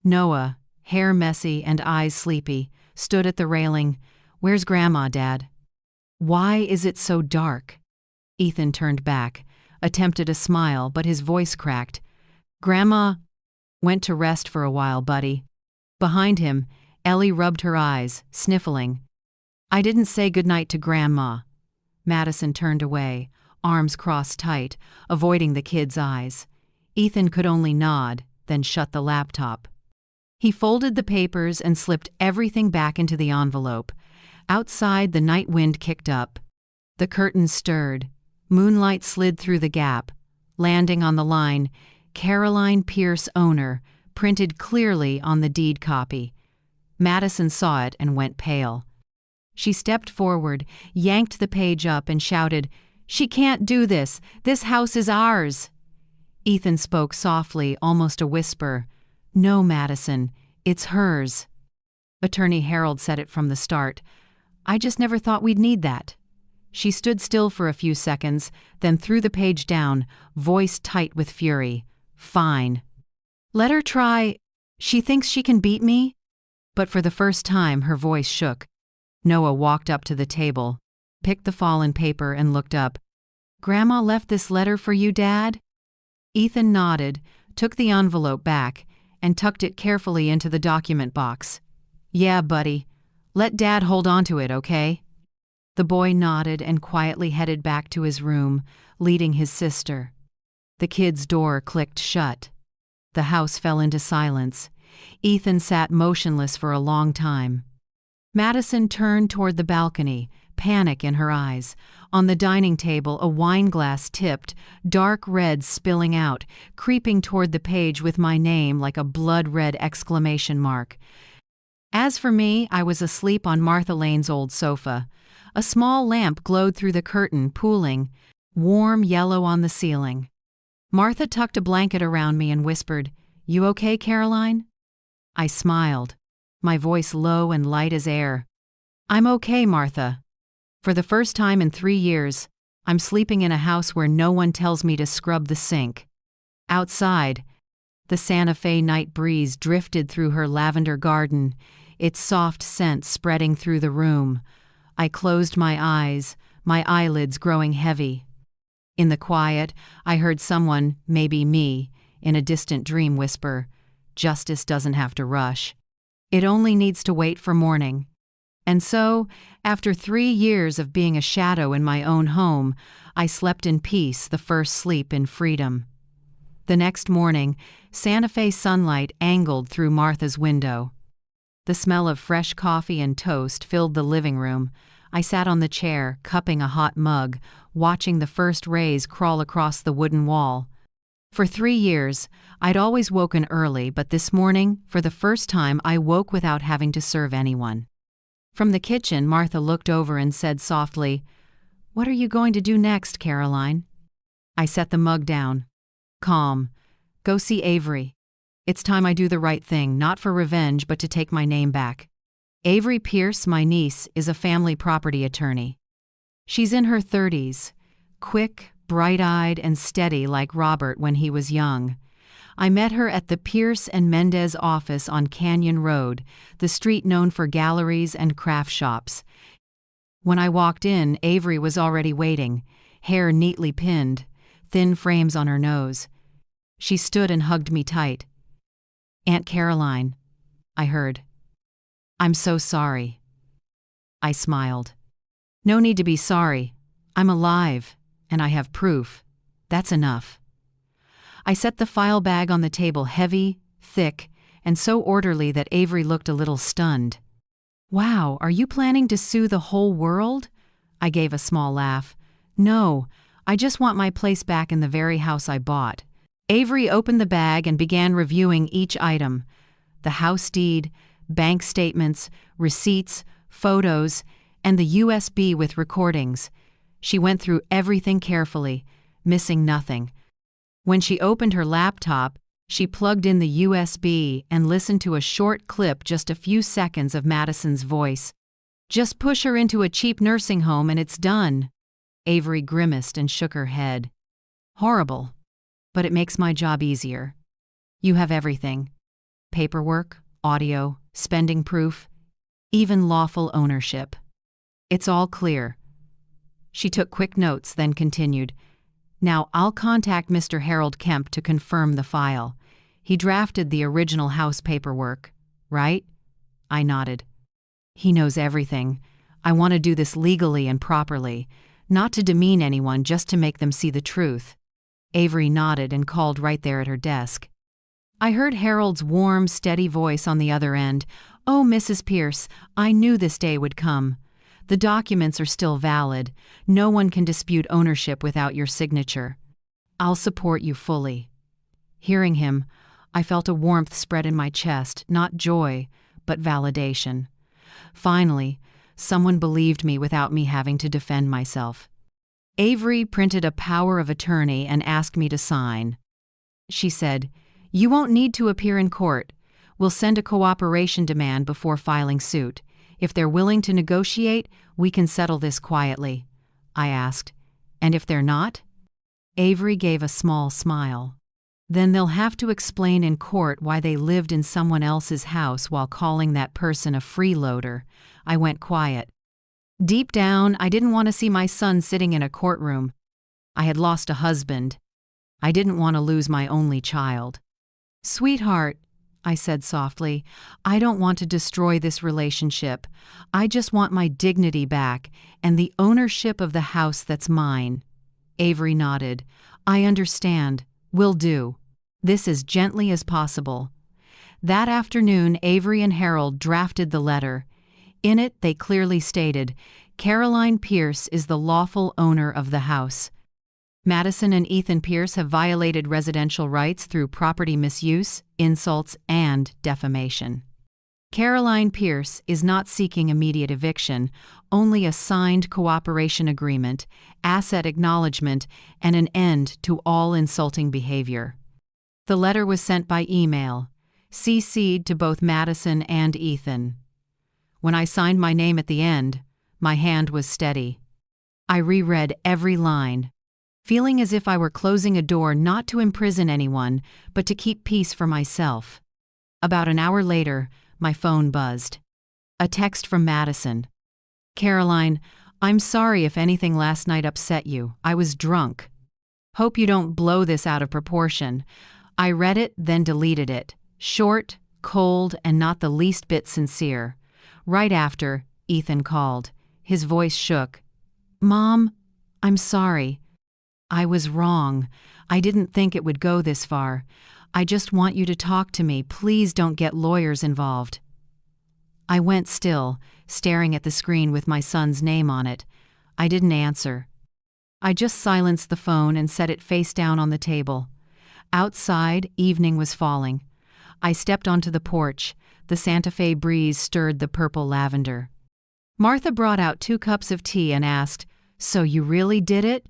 Noah, hair messy and eyes sleepy, stood at the railing. "Where's Grandma, Dad?" Why is it so dark? Ethan turned back, attempted a smile, but his voice cracked. Grandma went to rest for a while, buddy. Behind him, Ellie rubbed her eyes, sniffling. I didn't say goodnight to Grandma. Madison turned away, arms crossed tight, avoiding the kid's eyes. Ethan could only nod, then shut the laptop. He folded the papers and slipped everything back into the envelope. Outside, the night wind kicked up. The curtains stirred. Moonlight slid through the gap, landing on the line, Caroline Pierce, owner, printed clearly on the deed copy. Madison saw it and went pale. She stepped forward, yanked the page up, and shouted, "She can't do this! This house is ours!" Ethan spoke softly, almost a whisper. "No, Madison, it's hers." Attorney Harold said it from the start. "I just never thought we'd need that." She stood still for a few seconds, then threw the page down, voice tight with fury. "Fine. Let her try. She thinks she can beat me?" But for the first time, her voice shook. Noah walked up to the table, picked the fallen paper, and looked up. "Grandma left this letter for you, Dad?" Ethan nodded, took the envelope back, and tucked it carefully into the document box. "Yeah, buddy. Let Dad hold on to it, okay?" The boy nodded and quietly headed back to his room, leading his sister. The kid's door clicked shut. The house fell into silence. Ethan sat motionless for a long time. Madison turned toward the balcony, panic in her eyes. On the dining table, a wine glass tipped, dark red spilling out, creeping toward the page with my name like a blood-red exclamation mark. As for me, I was asleep on Martha Lane's old sofa. A small lamp glowed through the curtain, pooling, warm yellow on the ceiling. Martha tucked a blanket around me and whispered, "You okay, Caroline?" I smiled, my voice low and light as air. "I'm okay, Martha. For the first time in 3 years, I'm sleeping in a house where no one tells me to scrub the sink." Outside, the Santa Fe night breeze drifted through her lavender garden, its soft scent spreading through the room. I closed my eyes, my eyelids growing heavy. In the quiet, I heard someone, maybe me, in a distant dream whisper, "Justice doesn't have to rush. It only needs to wait for morning." And so, after 3 years of being a shadow in my own home, I slept in peace, the first sleep in freedom. The next morning, Santa Fe sunlight angled through Martha's window. The smell of fresh coffee and toast filled the living room. I sat on the chair, cupping a hot mug, watching the first rays crawl across the wooden wall. For 3 years, I'd always woken early, but this morning, for the first time, I woke without having to serve anyone. From the kitchen, Martha looked over and said softly, "What are you going to do next, Caroline?" I set the mug down. Calm. "Go see Avery. It's time I do the right thing, not for revenge, but to take my name back. Avery Pierce, my niece, is a family property attorney. She's in her 30s, quick, bright-eyed, and steady like Robert when he was young. I met her at the Pierce and Mendez office on Canyon Road, the street known for galleries and craft shops. When I walked in, Avery was already waiting, hair neatly pinned, thin frames on her nose. She stood and hugged me tight. "Aunt Caroline," I heard. "I'm so sorry." I smiled. "No need to be sorry. I'm alive, and I have proof. That's enough." I set the file bag on the table, heavy, thick, and so orderly that Avery looked a little stunned. "Wow, are you planning to sue the whole world?" I gave a small laugh. "No, I just want my place back in the very house I bought." Avery opened the bag and began reviewing each item: the house deed, bank statements, receipts, photos, and the USB with recordings. She went through everything carefully, missing nothing. When she opened her laptop, she plugged in the USB and listened to a short clip, just a few seconds of Madison's voice. "Just push her into a cheap nursing home and it's done." Avery grimaced and shook her head. "Horrible. But it makes my job easier. You have everything. Paperwork, audio, spending proof, even lawful ownership. It's all clear. She took quick notes, then continued, "Now I'll contact Mr. Harold Kemp to confirm the file. He drafted the original house paperwork, right?" I nodded. "He knows everything. I want to do this legally and properly, not to demean anyone, just to make them see the truth." Avery nodded and called right there at her desk. I heard Harold's warm, steady voice on the other end. "Oh, Mrs. Pierce, I knew this day would come. The documents are still valid. No one can dispute ownership without your signature. I'll support you fully." Hearing him, I felt a warmth spread in my chest, not joy, but validation. Finally, someone believed me without me having to defend myself. Avery printed a power of attorney and asked me to sign. She said, "You won't need to appear in court. We'll send a cooperation demand before filing suit. If they're willing to negotiate, we can settle this quietly." I asked, "And if they're not?" Avery gave a small smile. "Then they'll have to explain in court why they lived in someone else's house while calling that person a freeloader." I went quiet. Deep down, I didn't want to see my son sitting in a courtroom. I had lost a husband. I didn't want to lose my only child. "Sweetheart," I said softly, "I don't want to destroy this relationship. I just want my dignity back and the ownership of the house that's mine." Avery nodded. "I understand. Will do. This as gently as possible." That afternoon, Avery and Harold drafted the letter. In it, they clearly stated, Caroline Pierce is the lawful owner of the house. Madison and Ethan Pierce have violated residential rights through property misuse, insults, and defamation. Caroline Pierce is not seeking immediate eviction, only a signed cooperation agreement, asset acknowledgement, and an end to all insulting behavior. The letter was sent by email, CC'd to both Madison and Ethan. When I signed my name at the end, my hand was steady. I reread every line, feeling as if I were closing a door not to imprison anyone, but to keep peace for myself. About an hour later, my phone buzzed. A text from Madison. "Caroline, I'm sorry if anything last night upset you. I was drunk. Hope you don't blow this out of proportion." I read it, then deleted it. Short, cold, and not the least bit sincere. Right after, Ethan called. His voice shook. "Mom, I'm sorry. I was wrong. I didn't think it would go this far. I just want you to talk to me. Please don't get lawyers involved." I went still, staring at the screen with my son's name on it. I didn't answer. I just silenced the phone and set it face down on the table. Outside, evening was falling. I stepped onto the porch. The Santa Fe breeze stirred the purple lavender. Martha brought out 2 cups of tea and asked, "So you really did it?"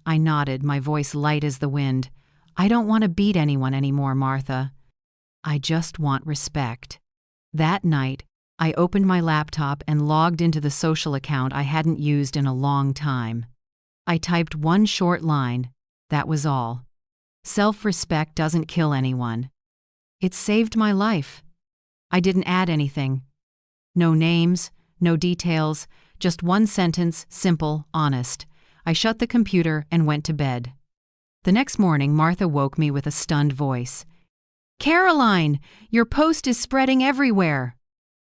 I nodded, my voice light as the wind. "I don't want to beat anyone anymore, Martha. I just want respect." That night, I opened my laptop and logged into the social account I hadn't used in a long time. I typed one short line. That was all. Self-respect doesn't kill anyone. It saved my life. I didn't add anything. No names, no details, just one sentence, simple, honest. I shut the computer and went to bed. The next morning, Martha woke me with a stunned voice. "Caroline, your post is spreading everywhere."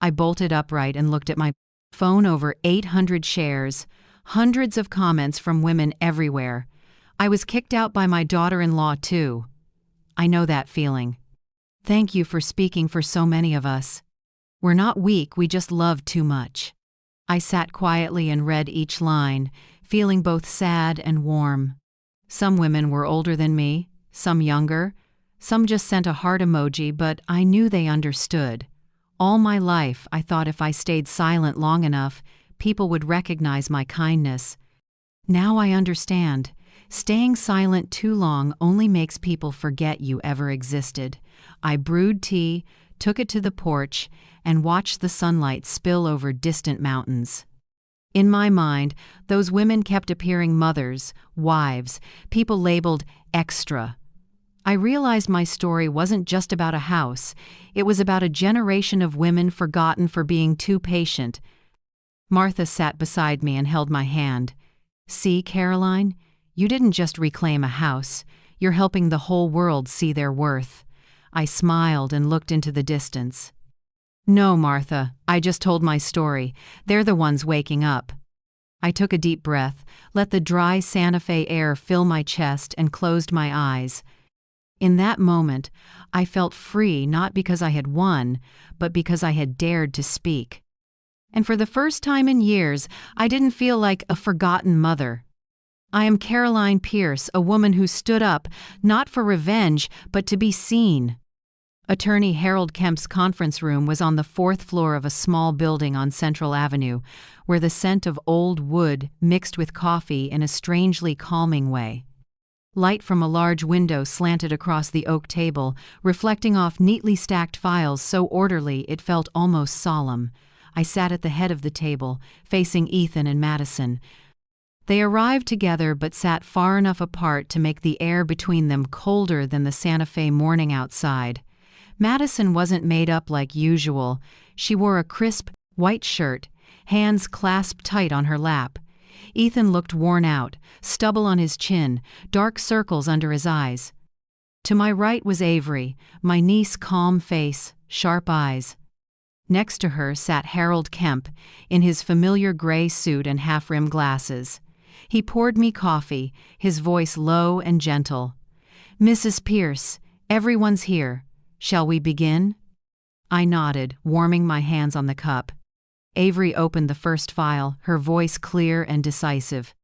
I bolted upright and looked at my phone. Over 800 shares, hundreds of comments from women everywhere. I was kicked out by my daughter-in-law, too. I know that feeling. Thank you for speaking for so many of us. We're not weak, we just love too much. I sat quietly and read each line, feeling both sad and warm. Some women were older than me, some younger, some just sent a heart emoji, but I knew they understood. All my life, I thought if I stayed silent long enough, people would recognize my kindness. Now I understand. Staying silent too long only makes people forget you ever existed. I brewed tea, took it to the porch, and watched the sunlight spill over distant mountains. In my mind, those women kept appearing: mothers, wives, people labeled extra. I realized my story wasn't just about a house. It was about a generation of women forgotten for being too patient. Martha sat beside me and held my hand. See, Caroline, you didn't just reclaim a house, you're helping the whole world see their worth. I smiled and looked into the distance. No, Martha, I just told my story. They're the ones waking up. I took a deep breath, let the dry Santa Fe air fill my chest, and closed my eyes. In that moment, I felt free not because I had won, but because I had dared to speak. And for the first time in years, I didn't feel like a forgotten mother. I am Caroline Pierce, a woman who stood up, not for revenge, but to be seen. Attorney Harold Kemp's conference room was on the 4th floor of a small building on Central Avenue, where the scent of old wood mixed with coffee in a strangely calming way. Light from a large window slanted across the oak table, reflecting off neatly stacked files so orderly it felt almost solemn. I sat at the head of the table, facing Ethan and Madison. They arrived together but sat far enough apart to make the air between them colder than the Santa Fe morning outside. Madison wasn't made up like usual. She wore a crisp, white shirt, hands clasped tight on her lap. Ethan looked worn out, stubble on his chin, dark circles under his eyes. To my right was Avery, my niece, calm face, sharp eyes. Next to her sat Harold Kemp, in his familiar gray suit and half-rimmed glasses. He poured me coffee, his voice low and gentle. "Mrs. Pierce, everyone's here. Shall we begin?" I nodded, warming my hands on the cup. Avery opened the first file, her voice clear and decisive.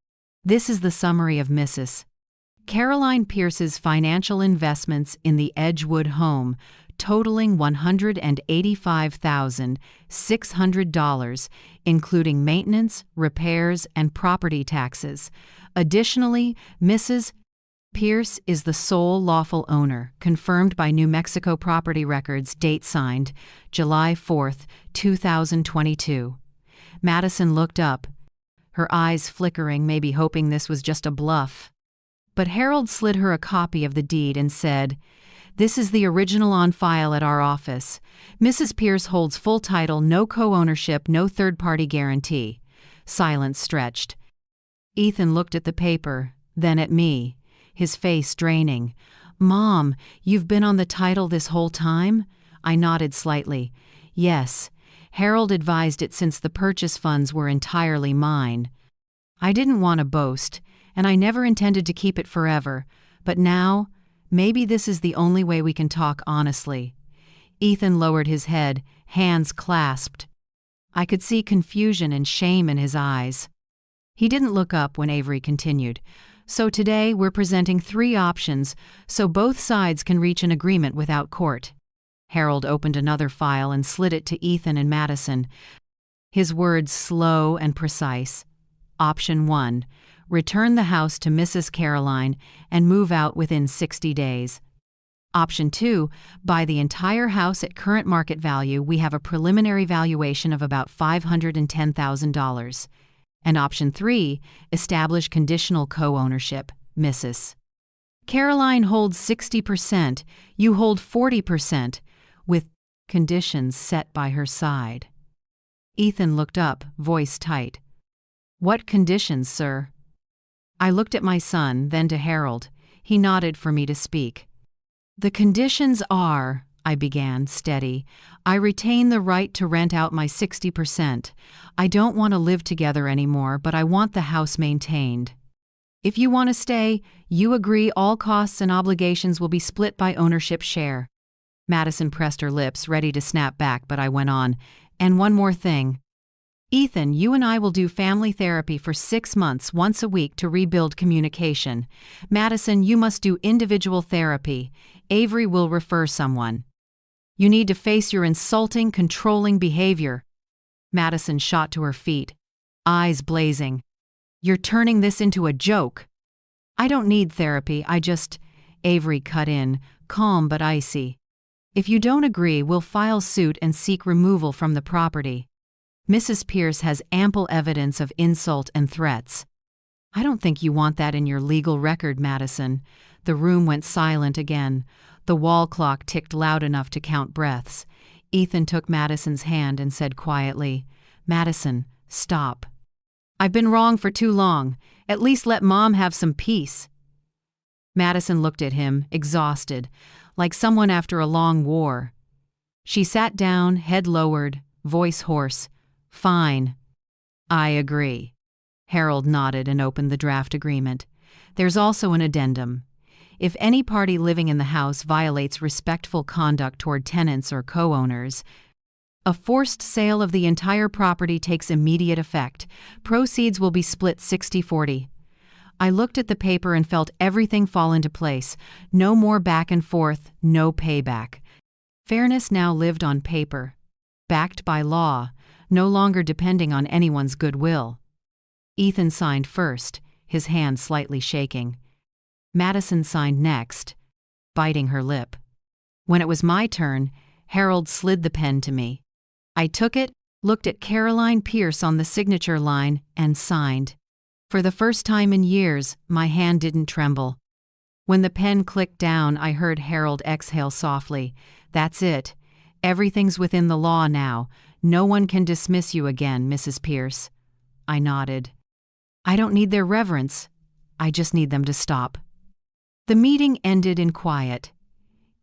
"This is the summary of Mrs. Caroline Pierce's financial investments in the Edgewood home, totaling $185,600, including maintenance, repairs, and property taxes. Additionally, Mrs. Pierce is the sole lawful owner, confirmed by New Mexico property records, date signed, July 4, 2022. Madison looked up, her eyes flickering, maybe hoping this was just a bluff. But Harold slid her a copy of the deed and said, "This is the original on file at our office. Mrs. Pierce holds full title, no co-ownership, no third-party guarantee." Silence stretched. Ethan looked at the paper, then at me, his face draining. "Mom, you've been on the title this whole time?" I nodded slightly. "Yes. Harold advised it since the purchase funds were entirely mine. I didn't want to boast, and I never intended to keep it forever, but now, maybe this is the only way we can talk honestly." Ethan lowered his head, hands clasped. I could see confusion and shame in his eyes. He didn't look up when Avery continued. "So today we're presenting 3 options so both sides can reach an agreement without court." Harold opened another file and slid it to Ethan and Madison. His words slow and precise. Option 1. Return the house to Mrs. Caroline and move out within 60 days. Option 2. Buy the entire house at current market value. We have a preliminary valuation of about $510,000. And Option 3. Establish conditional co-ownership. Mrs. Caroline holds 60%, you hold 40%, with conditions set by her side. Ethan looked up, voice tight. "What conditions, sir?" I looked at my son, then to Harold. He nodded for me to speak. "The conditions are," I began, steady, "I retain the right to rent out my 60%. I don't want to live together anymore, but I want the house maintained. If you want to stay, you agree all costs and obligations will be split by ownership share." Madison pressed her lips, ready to snap back, but I went on. "And one more thing. Ethan, you and I will do family therapy for 6 months once a week to rebuild communication. Madison, you must do individual therapy. Avery will refer someone. You need to face your insulting, controlling behavior." Madison shot to her feet, eyes blazing. "You're turning this into a joke." "I don't need therapy, I just—" Avery cut in, calm but icy. "If you don't agree, we'll file suit and seek removal from the property. Mrs. Pierce has ample evidence of insult and threats." "I don't think you want that in your legal record, Madison." The room went silent again. The wall clock ticked loud enough to count breaths. Ethan took Madison's hand and said quietly, "Madison, stop. I've been wrong for too long, At least let Mom have some peace." Madison looked at him, exhausted, like someone after a long war. She sat down, head lowered, voice hoarse. "Fine. I agree." Harold nodded and opened the draft agreement. "There's also an addendum. If any party living in the house violates respectful conduct toward tenants or co-owners, a forced sale of the entire property takes immediate effect. Proceeds will be split 60-40. I looked at the paper and felt everything fall into place. No more back and forth, no payback. Fairness now lived on paper, backed by law, no longer depending on anyone's goodwill. Ethan signed first, his hand slightly shaking. Madison signed next, biting her lip. When it was my turn, Harold slid the pen to me. I took it, looked at Caroline Pierce on the signature line, and signed. For the first time in years, my hand didn't tremble. When the pen clicked down, I heard Harold exhale softly. "That's it. Everything's within the law now. No one can dismiss you again, Mrs. Pierce." I nodded. "I don't need their reverence. I just need them to stop." The meeting ended in quiet.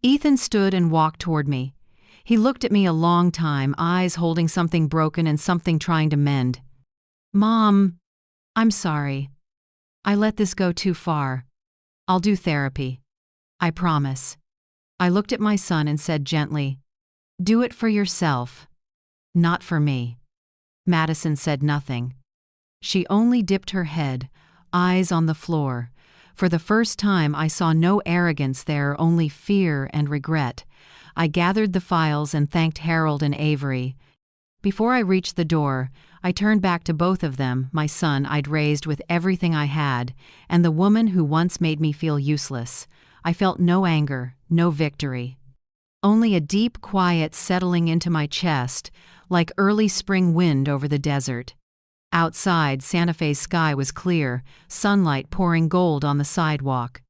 Ethan stood and walked toward me. He looked at me a long time, eyes holding something broken and something trying to mend. "Mom, I'm sorry. I let this go too far. I'll do therapy. I promise." I looked at my son and said gently, "Do it for yourself, not for me." Madison said nothing. She only dipped her head, eyes on the floor. For the first time, I saw no arrogance there, only fear and regret. I gathered the files and thanked Harold and Avery. Before I reached the door, I turned back to both of them, my son I'd raised with everything I had, and the woman who once made me feel useless. I felt no anger, no victory. Only a deep quiet settling into my chest, like early spring wind over the desert. Outside, Santa Fe's sky was clear, sunlight pouring gold on the sidewalk.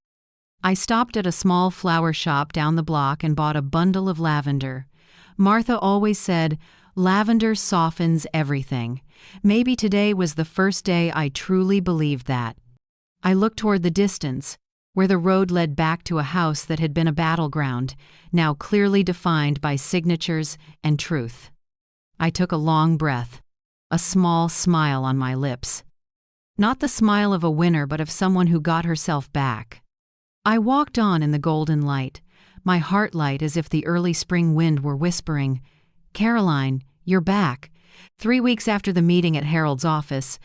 I stopped at a small flower shop down the block and bought a bundle of lavender. Martha always said, "Lavender softens everything." Maybe today was the first day I truly believed that. I looked toward the distance, where the road led back to a house that had been a battleground, now clearly defined by signatures and truth. I took a long breath, a small smile on my lips. Not the smile of a winner, but of someone who got herself back. I walked on in the golden light, my heart light as if the early spring wind were whispering, "Caroline, you're back." 3 weeks after the meeting at Harold's office,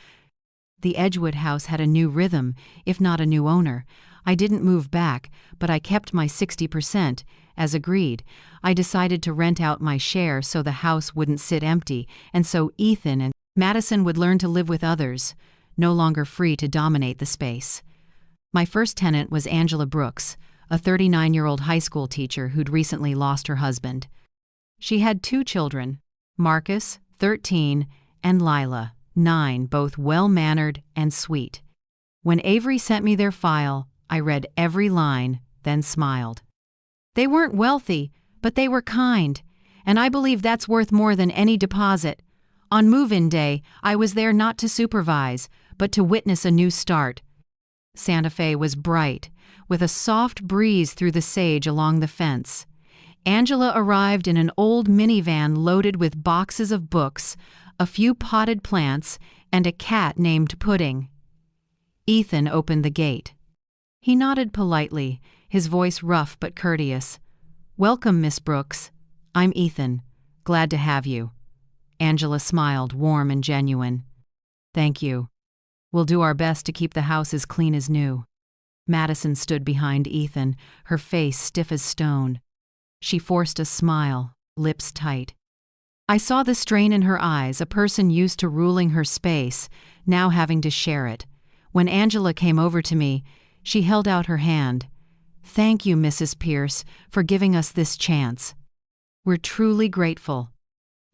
the Edgewood house had a new rhythm, if not a new owner. I didn't move back, but I kept my 60%, as agreed. I decided to rent out my share so the house wouldn't sit empty, and so Ethan and Madison would learn to live with others, no longer free to dominate the space. My first tenant was Angela Brooks, a 39-year-old high school teacher who'd recently lost her husband. She had 2 children, Marcus, 13, and Lila, 9, both well-mannered and sweet. When Avery sent me their file, I read every line, then smiled. They weren't wealthy, but they were kind, and I believe that's worth more than any deposit. On move-in day, I was there not to supervise, but to witness a new start. Santa Fe was bright, with a soft breeze through the sage along the fence. Angela arrived in an old minivan loaded with boxes of books, a few potted plants, and a cat named Pudding. Ethan opened the gate. He nodded politely, his voice rough but courteous. "Welcome, Miss Brooks. I'm Ethan. Glad to have you." Angela smiled, warm and genuine. "Thank you. We'll do our best to keep the house as clean as new." Madison stood behind Ethan, her face stiff as stone. She forced a smile, lips tight. I saw the strain in her eyes, a person used to ruling her space, now having to share it. When Angela came over to me, she held out her hand. "Thank you, Mrs. Pierce, for giving us this chance. We're truly grateful."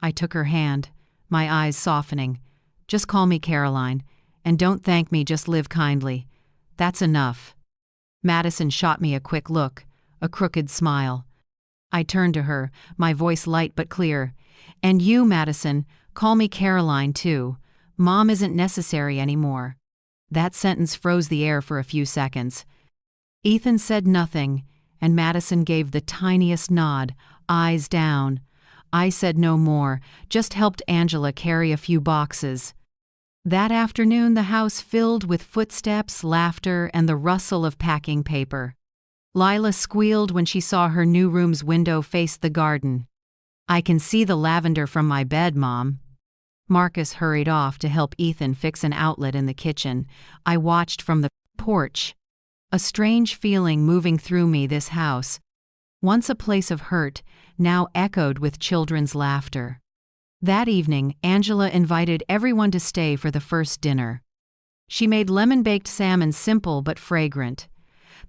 I took her hand, my eyes softening. "Just call me Caroline, and don't thank me, just live kindly. That's enough." Madison shot me a quick look, a crooked smile. I turned to her, my voice light but clear. "And you, Madison, call me Caroline too. Mom isn't necessary anymore." That sentence froze the air for a few seconds. Ethan said nothing, and Madison gave the tiniest nod, eyes down. I said no more, just helped Angela carry a few boxes. That afternoon the house filled with footsteps, laughter, and the rustle of packing paper. Lila squealed when she saw her new room's window face the garden. "I can see the lavender from my bed, Mom." Marcus hurried off to help Ethan fix an outlet in the kitchen. I watched from the porch. A strange feeling moving through me, this house, once a place of hurt, now echoed with children's laughter. That evening, Angela invited everyone to stay for the first dinner. She made lemon-baked salmon, simple but fragrant.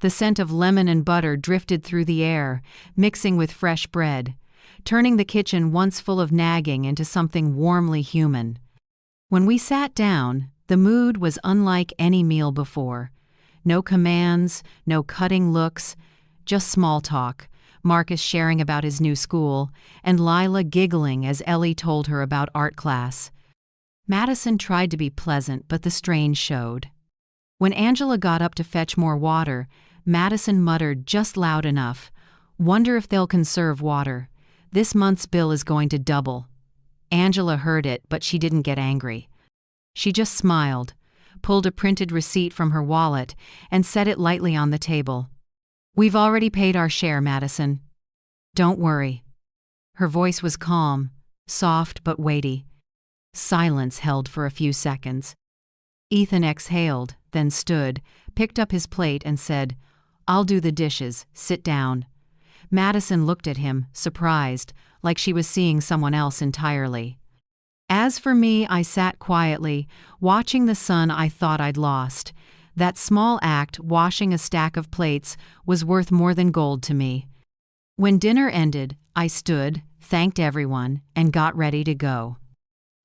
The scent of lemon and butter drifted through the air, mixing with fresh bread, turning the kitchen once full of nagging into something warmly human. When we sat down, the mood was unlike any meal before. No commands, no cutting looks, just small talk, Marcus sharing about his new school, and Lila giggling as Ellie told her about art class. Madison tried to be pleasant, but the strain showed. When Angela got up to fetch more water, Madison muttered just loud enough, "Wonder if they'll conserve water. This month's bill is going to double." Angela heard it, but she didn't get angry. She just smiled, pulled a printed receipt from her wallet, and set it lightly on the table. "We've already paid our share, Madison. Don't worry." Her voice was calm, soft but weighty. Silence held for a few seconds. Ethan exhaled, then stood, picked up his plate and said, "I'll do the dishes, sit down." Madison looked at him, surprised, like she was seeing someone else entirely. As for me, I sat quietly, watching the son I thought I'd lost. That small act, washing a stack of plates, was worth more than gold to me. When dinner ended, I stood, thanked everyone, and got ready to go.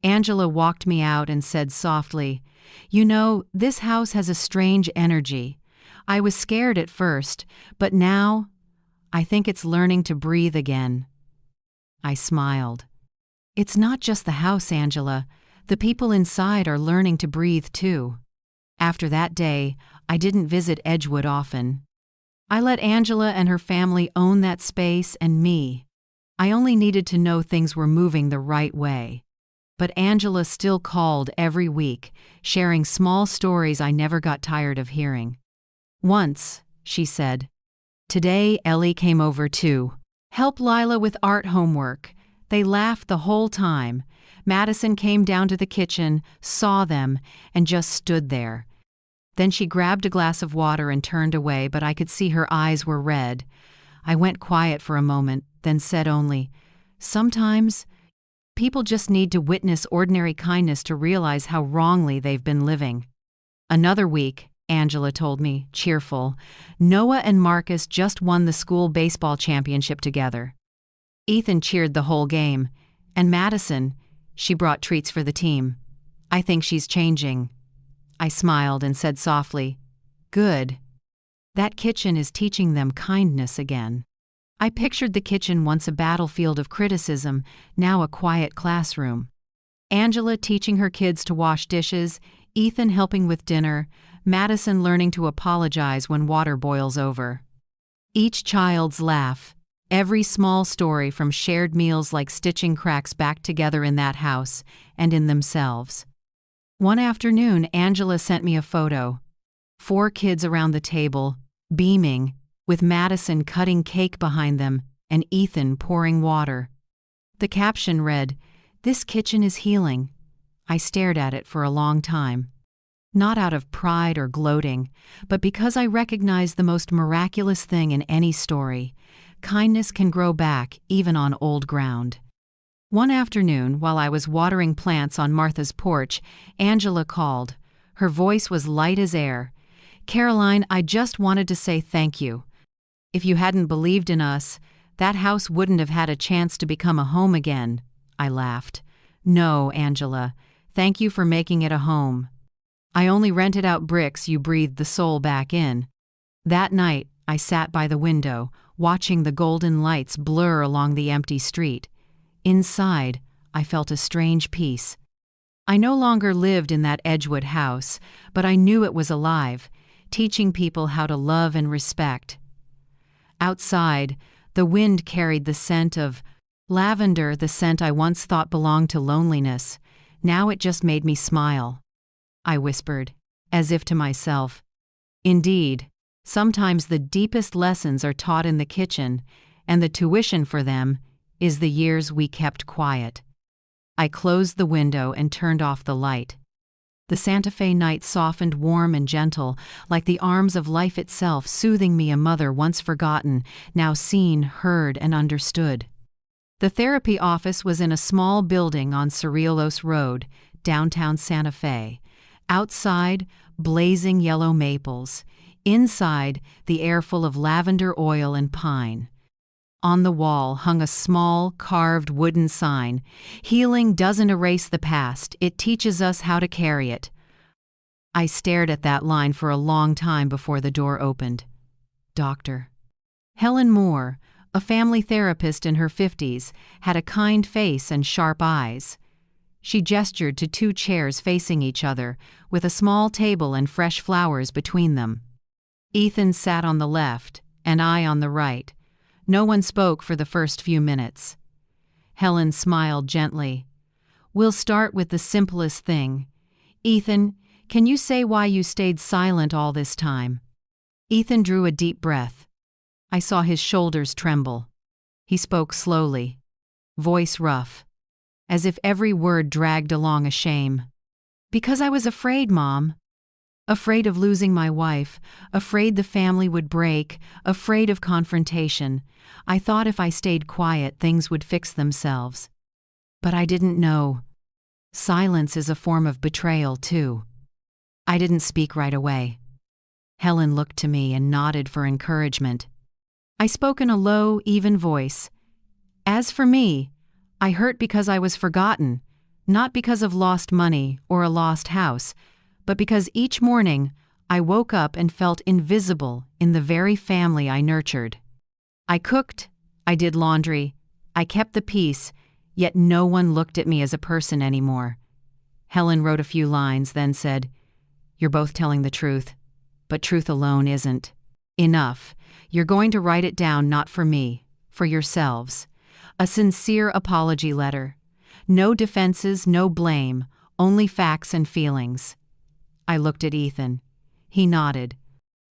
Angela walked me out and said softly, "You know, this house has a strange energy. I was scared at first, but now I think it's learning to breathe again." I smiled. "It's not just the house, Angela. The people inside are learning to breathe too." After that day, I didn't visit Edgewood often. I let Angela and her family own that space and me. I only needed to know things were moving the right way. But Angela still called every week, sharing small stories I never got tired of hearing. Once, she said, "Today Ellie came over too. Help Lila with art homework." They laughed the whole time. Madison came down to the kitchen, saw them, and just stood there. Then she grabbed a glass of water and turned away, but I could see her eyes were red. I went quiet for a moment, then said only, "Sometimes people just need to witness ordinary kindness to realize how wrongly they've been living." Another week, Angela told me, cheerful, "Noah and Marcus just won the school baseball championship together." Ethan cheered the whole game, and Madison, she brought treats for the team. "I think she's changing." I smiled and said softly, "Good. That kitchen is teaching them kindness again." I pictured the kitchen once a battlefield of criticism, now a quiet classroom. Angela teaching her kids to wash dishes, Ethan helping with dinner, Madison learning to apologize when water boils over. Each child's laugh, every small story from shared meals like stitching cracks back together in that house and in themselves. One afternoon, Angela sent me a photo. 4 kids around the table, beaming, with Madison cutting cake behind them and Ethan pouring water. The caption read, "This kitchen is healing." I stared at it for a long time. Not out of pride or gloating, but because I recognized the most miraculous thing in any story. Kindness can grow back, even on old ground. One afternoon, while I was watering plants on Martha's porch, Angela called. Her voice was light as air. "Caroline, I just wanted to say thank you. If you hadn't believed in us, that house wouldn't have had a chance to become a home again." I laughed. "No, Angela. Thank you for making it a home. I only rented out bricks you breathed the soul back in." That night, I sat by the window, watching the golden lights blur along the empty street. Inside, I felt a strange peace. I no longer lived in that Edgewood house, but I knew it was alive, teaching people how to love and respect. Outside, the wind carried the scent of lavender, the scent I once thought belonged to loneliness. Now it just made me smile. I whispered, as if to myself. Indeed, sometimes the deepest lessons are taught in the kitchen, and the tuition for them is the years we kept quiet. I closed the window and turned off the light. The Santa Fe night softened warm and gentle, like the arms of life itself, soothing me, a mother once forgotten, now seen, heard, and understood. The therapy office was in a small building on Cerrillos Road, downtown Santa Fe. Outside, blazing yellow maples. Inside, the air full of lavender oil and pine. On the wall hung a small, carved wooden sign. Healing doesn't erase the past, it teaches us how to carry it. I stared at that line for a long time before the door opened. Doctor. Helen Moore, a family therapist in her 50s, had a kind face and sharp eyes. She gestured to 2 chairs facing each other, with a small table and fresh flowers between them. Ethan sat on the left, and I on the right. No one spoke for the first few minutes. Helen smiled gently. We'll start with the simplest thing. Ethan, can you say why you stayed silent all this time? Ethan drew a deep breath. I saw his shoulders tremble. He spoke slowly, voice rough, as if every word dragged along a shame. Because I was afraid, Mom. Afraid of losing my wife, afraid the family would break, afraid of confrontation. I thought if I stayed quiet, things would fix themselves. But I didn't know. Silence is a form of betrayal, too. I didn't speak right away. Helen looked to me and nodded for encouragement. I spoke in a low, even voice. As for me, I hurt because I was forgotten, not because of lost money or a lost house, but because each morning I woke up and felt invisible in the very family I nurtured. I cooked, I did laundry, I kept the peace, yet no one looked at me as a person anymore. Helen wrote a few lines, then said, You're both telling the truth, but truth alone isn't enough. You're going to write it down, not for me, for yourselves. A sincere apology letter. No defenses, no blame, only facts and feelings. I looked at Ethan. He nodded.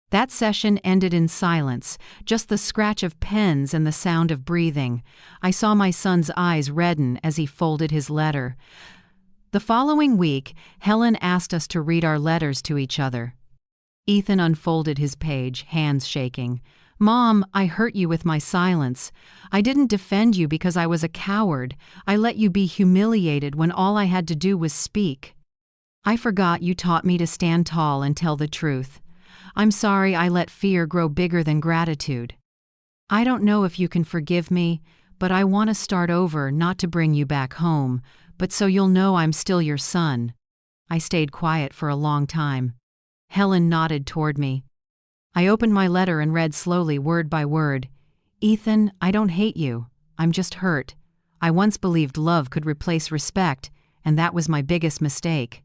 That session ended in silence, just the scratch of pens and the sound of breathing. I saw my son's eyes redden as he folded his letter. The following week, Helen asked us to read our letters to each other. Ethan unfolded his page, hands shaking. Mom, I hurt you with my silence. I didn't defend you because I was a coward. I let you be humiliated when all I had to do was speak. I forgot you taught me to stand tall and tell the truth. I'm sorry I let fear grow bigger than gratitude. I don't know if you can forgive me, but I want to start over, not to bring you back home, but so you'll know I'm still your son. I stayed quiet for a long time. Helen nodded toward me. I opened my letter and read slowly, word by word. Ethan, I don't hate you. I'm just hurt. I once believed love could replace respect, and that was my biggest mistake.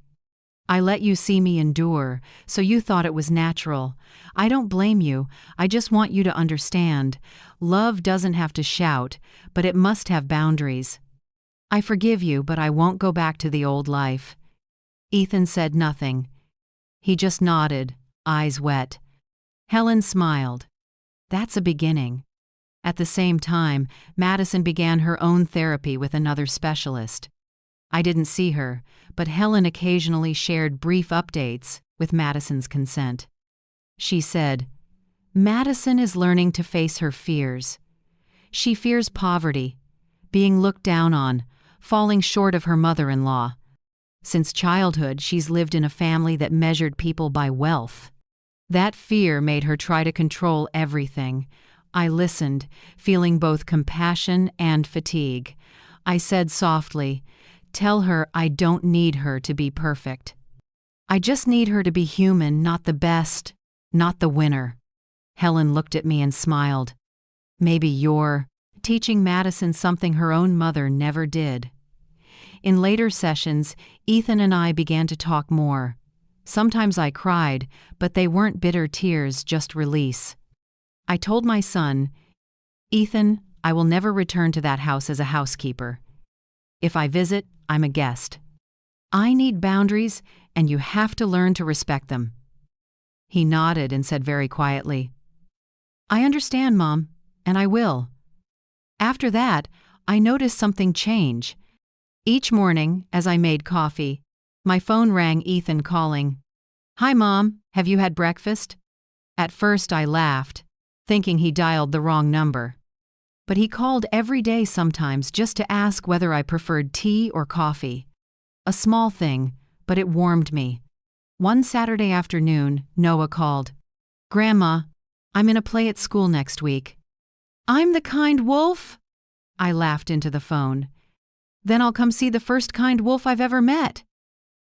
I let you see me endure, so you thought it was natural. I don't blame you, I just want you to understand. Love doesn't have to shout, but it must have boundaries. I forgive you, but I won't go back to the old life. Ethan said nothing. He just nodded, eyes wet. Helen smiled. That's a beginning. At the same time, Madison began her own therapy with another specialist. I didn't see her, but Helen occasionally shared brief updates with Madison's consent. She said, Madison is learning to face her fears. She fears poverty, being looked down on, falling short of her mother-in-law. Since childhood, she's lived in a family that measured people by wealth. That fear made her try to control everything. I listened, feeling both compassion and fatigue. I said softly, Tell her I don't need her to be perfect. I just need her to be human, not the best, not the winner. Helen looked at me and smiled. Maybe you're teaching Madison something her own mother never did. In later sessions, Ethan and I began to talk more. Sometimes I cried, but they weren't bitter tears, just release. I told my son, "Ethan, I will never return to that house as a housekeeper. If I visit, I'm a guest. I need boundaries, and you have to learn to respect them." He nodded and said very quietly, "I understand, Mom, and I will." After that, I noticed something change. Each morning, as I made coffee, my phone rang, Ethan calling, "Hi, Mom, have you had breakfast?" At first I laughed, thinking he dialed the wrong number. But he called every day sometimes just to ask whether I preferred tea or coffee. A small thing, but it warmed me. One Saturday afternoon, Noah called, "Grandma, I'm in a play at school next week." "I'm the kind wolf?" I laughed into the phone. "Then I'll come see the first kind wolf I've ever met."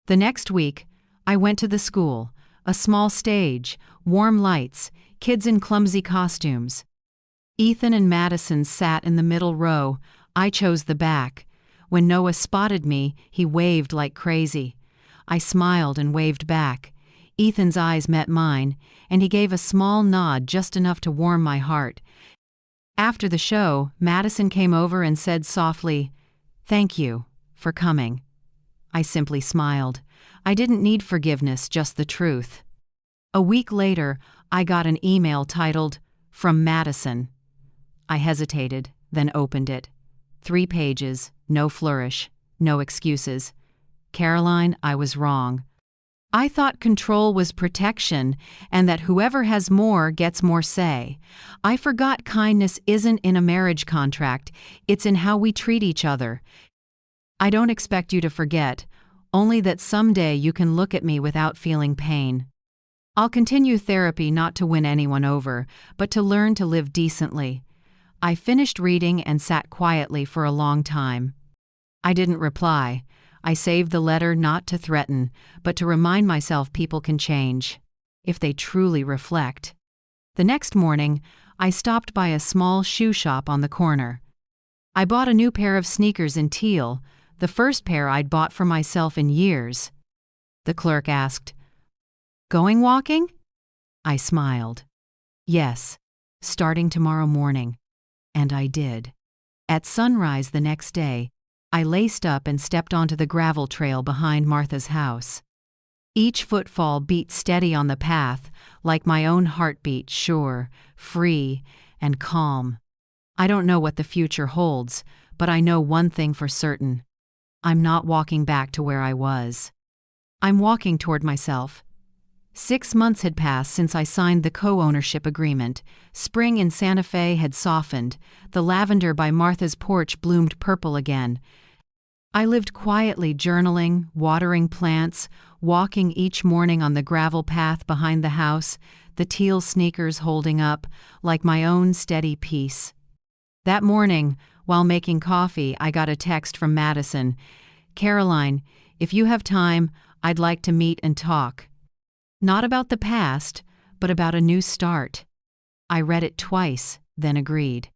The next week, I went to the school, a small stage, warm lights, kids in clumsy costumes. Ethan and Madison sat in the middle row. I chose the back. When Noah spotted me, he waved like crazy. I smiled and waved back. Ethan's eyes met mine, and he gave a small nod, just enough to warm my heart. After the show, Madison came over and said softly, "Thank you for coming." I simply smiled. I didn't need forgiveness, just the truth. A week later, I got an email titled, "From Madison." I hesitated, then opened it. 3 pages, no flourish, no excuses. "Caroline, I was wrong. I thought control was protection and that whoever has more gets more say. I forgot kindness isn't in a marriage contract, it's in how we treat each other. I don't expect you to forget, only that someday you can look at me without feeling pain. I'll continue therapy not to win anyone over, but to learn to live decently." I finished reading and sat quietly for a long time. I didn't reply. I saved the letter not to threaten, but to remind myself people can change, if they truly reflect. The next morning, I stopped by a small shoe shop on the corner. I bought a new pair of sneakers in teal, the first pair I'd bought for myself in years. The clerk asked, "Going walking?" I smiled. "Yes, starting tomorrow morning." And I did. At sunrise the next day, I laced up and stepped onto the gravel trail behind Martha's house. Each footfall beat steady on the path, like my own heartbeat, sure, free, and calm. I don't know what the future holds, but I know one thing for certain. I'm not walking back to where I was. I'm walking toward myself. 6 months had passed since I signed the co-ownership agreement. Spring in Santa Fe had softened. The lavender by Martha's porch bloomed purple again. I lived quietly, journaling, watering plants, walking each morning on the gravel path behind the house, the teal sneakers holding up, like my own steady peace. That morning, while making coffee, I got a text from Madison. "Caroline, if you have time, I'd like to meet and talk. Not about the past, but about a new start." I read it twice, then agreed.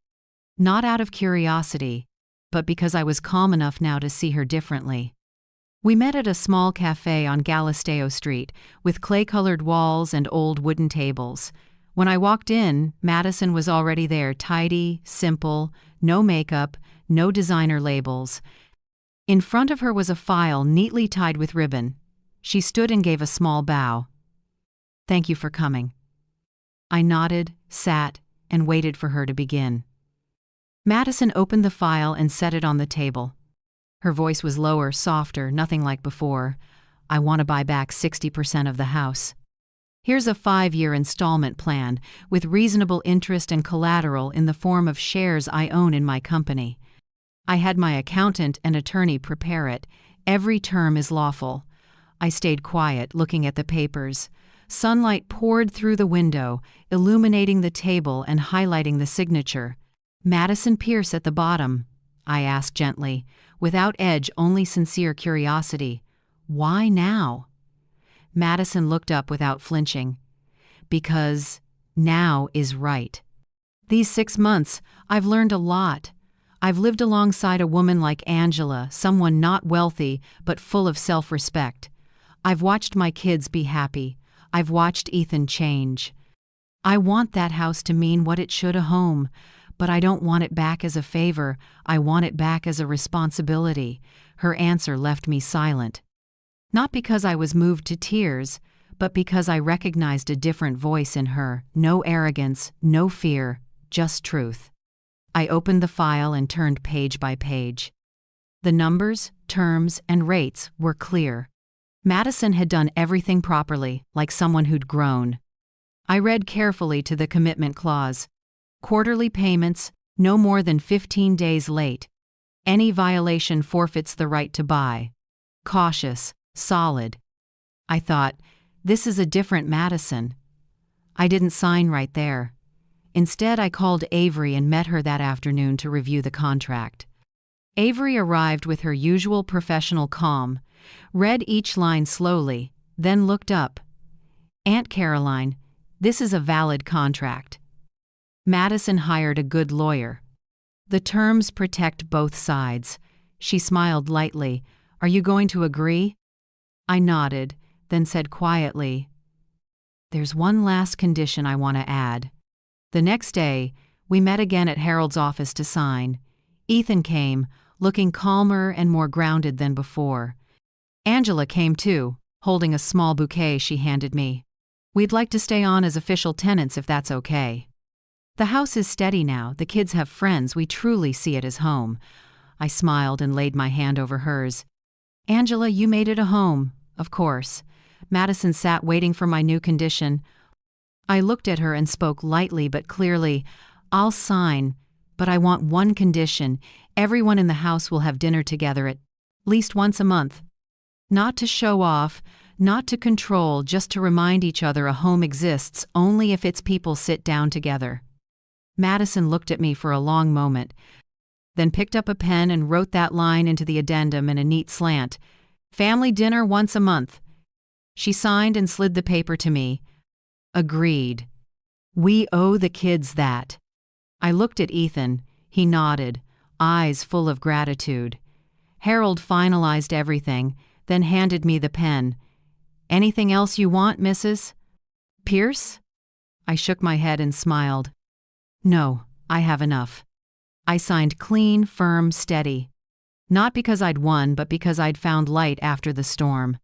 Not out of curiosity, but because I was calm enough now to see her differently. We met at a small cafe on Galisteo Street, with clay-colored walls and old wooden tables. When I walked in, Madison was already there, tidy, simple, no makeup, no designer labels. In front of her was a file neatly tied with ribbon. She stood and gave a small bow. "Thank you for coming." I nodded, sat, and waited for her to begin. Madison opened the file and set it on the table. Her voice was lower, softer, nothing like before. "I want to buy back 60% of the house. Here's a 5-year installment plan with reasonable interest and collateral in the form of shares I own in my company. I had my accountant and attorney prepare it. Every term is lawful." I stayed quiet, looking at the papers. Sunlight poured through the window, illuminating the table and highlighting the signature. "Madison Pierce at the bottom," I asked gently, without edge, only sincere curiosity. "Why now?" Madison looked up without flinching. "Because now is right. These 6 months, I've learned a lot. I've lived alongside a woman like Angela, someone not wealthy but full of self-respect. I've watched my kids be happy. I've watched Ethan change. I want that house to mean what it should, a home, but I don't want it back as a favor. I want it back as a responsibility. Her answer left me silent. Not because I was moved to tears, but because I recognized a different voice in her. No arrogance, no fear, just truth. I opened the file and turned page by page. The numbers, terms, and rates were clear. Madison had done everything properly, like someone who'd grown. I read carefully to the commitment clause. Quarterly payments, no more than 15 days late. Any violation forfeits the right to buy. Cautious, solid. I thought, this is a different Madison. I didn't sign right there. Instead, I called Avery and met her that afternoon to review the contract. Avery arrived with her usual professional calm, read each line slowly, then looked up. "Aunt Caroline, this is a valid contract. Madison hired a good lawyer. The terms protect both sides." She smiled lightly. "Are you going to agree?" I nodded, then said quietly, "There's one last condition I want to add." The next day, we met again at Harold's office to sign. Ethan came, looking calmer and more grounded than before. Angela came too, holding a small bouquet she handed me. "We'd like to stay on as official tenants if that's okay. The house is steady now, the kids have friends, we truly see it as home." I smiled and laid my hand over hers. "Angela, you made it a home, of course." Madison sat waiting for my new condition. I looked at her and spoke lightly but clearly. "I'll sign, but I want one condition. Everyone in the house will have dinner together at least once a month. Not to show off, not to control, just to remind each other a home exists only if its people sit down together." Madison looked at me for a long moment, then picked up a pen and wrote that line into the addendum in a neat slant. "Family dinner once a month." She signed and slid the paper to me. "Agreed. We owe the kids that." I looked at Ethan. He nodded, eyes full of gratitude. Harold finalized everything, then handed me the pen. "Anything else you want, Mrs. Pierce?" I shook my head and smiled. "No, I have enough." I signed clean, firm, steady. Not because I'd won, but because I'd found light after the storm.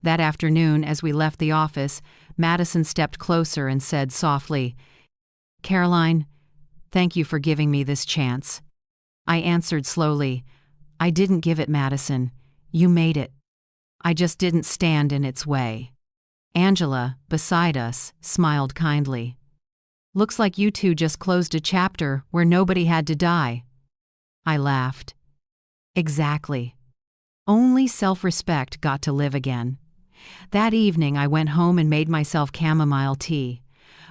That afternoon, as we left the office, Madison stepped closer and said softly, "Caroline, thank you for giving me this chance." I answered slowly, "I didn't give it, Madison. You made it. I just didn't stand in its way." Angela, beside us, smiled kindly. "Looks like you two just closed a chapter where nobody had to die." I laughed. Exactly. Only self-respect got to live again. That evening I went home and made myself chamomile tea.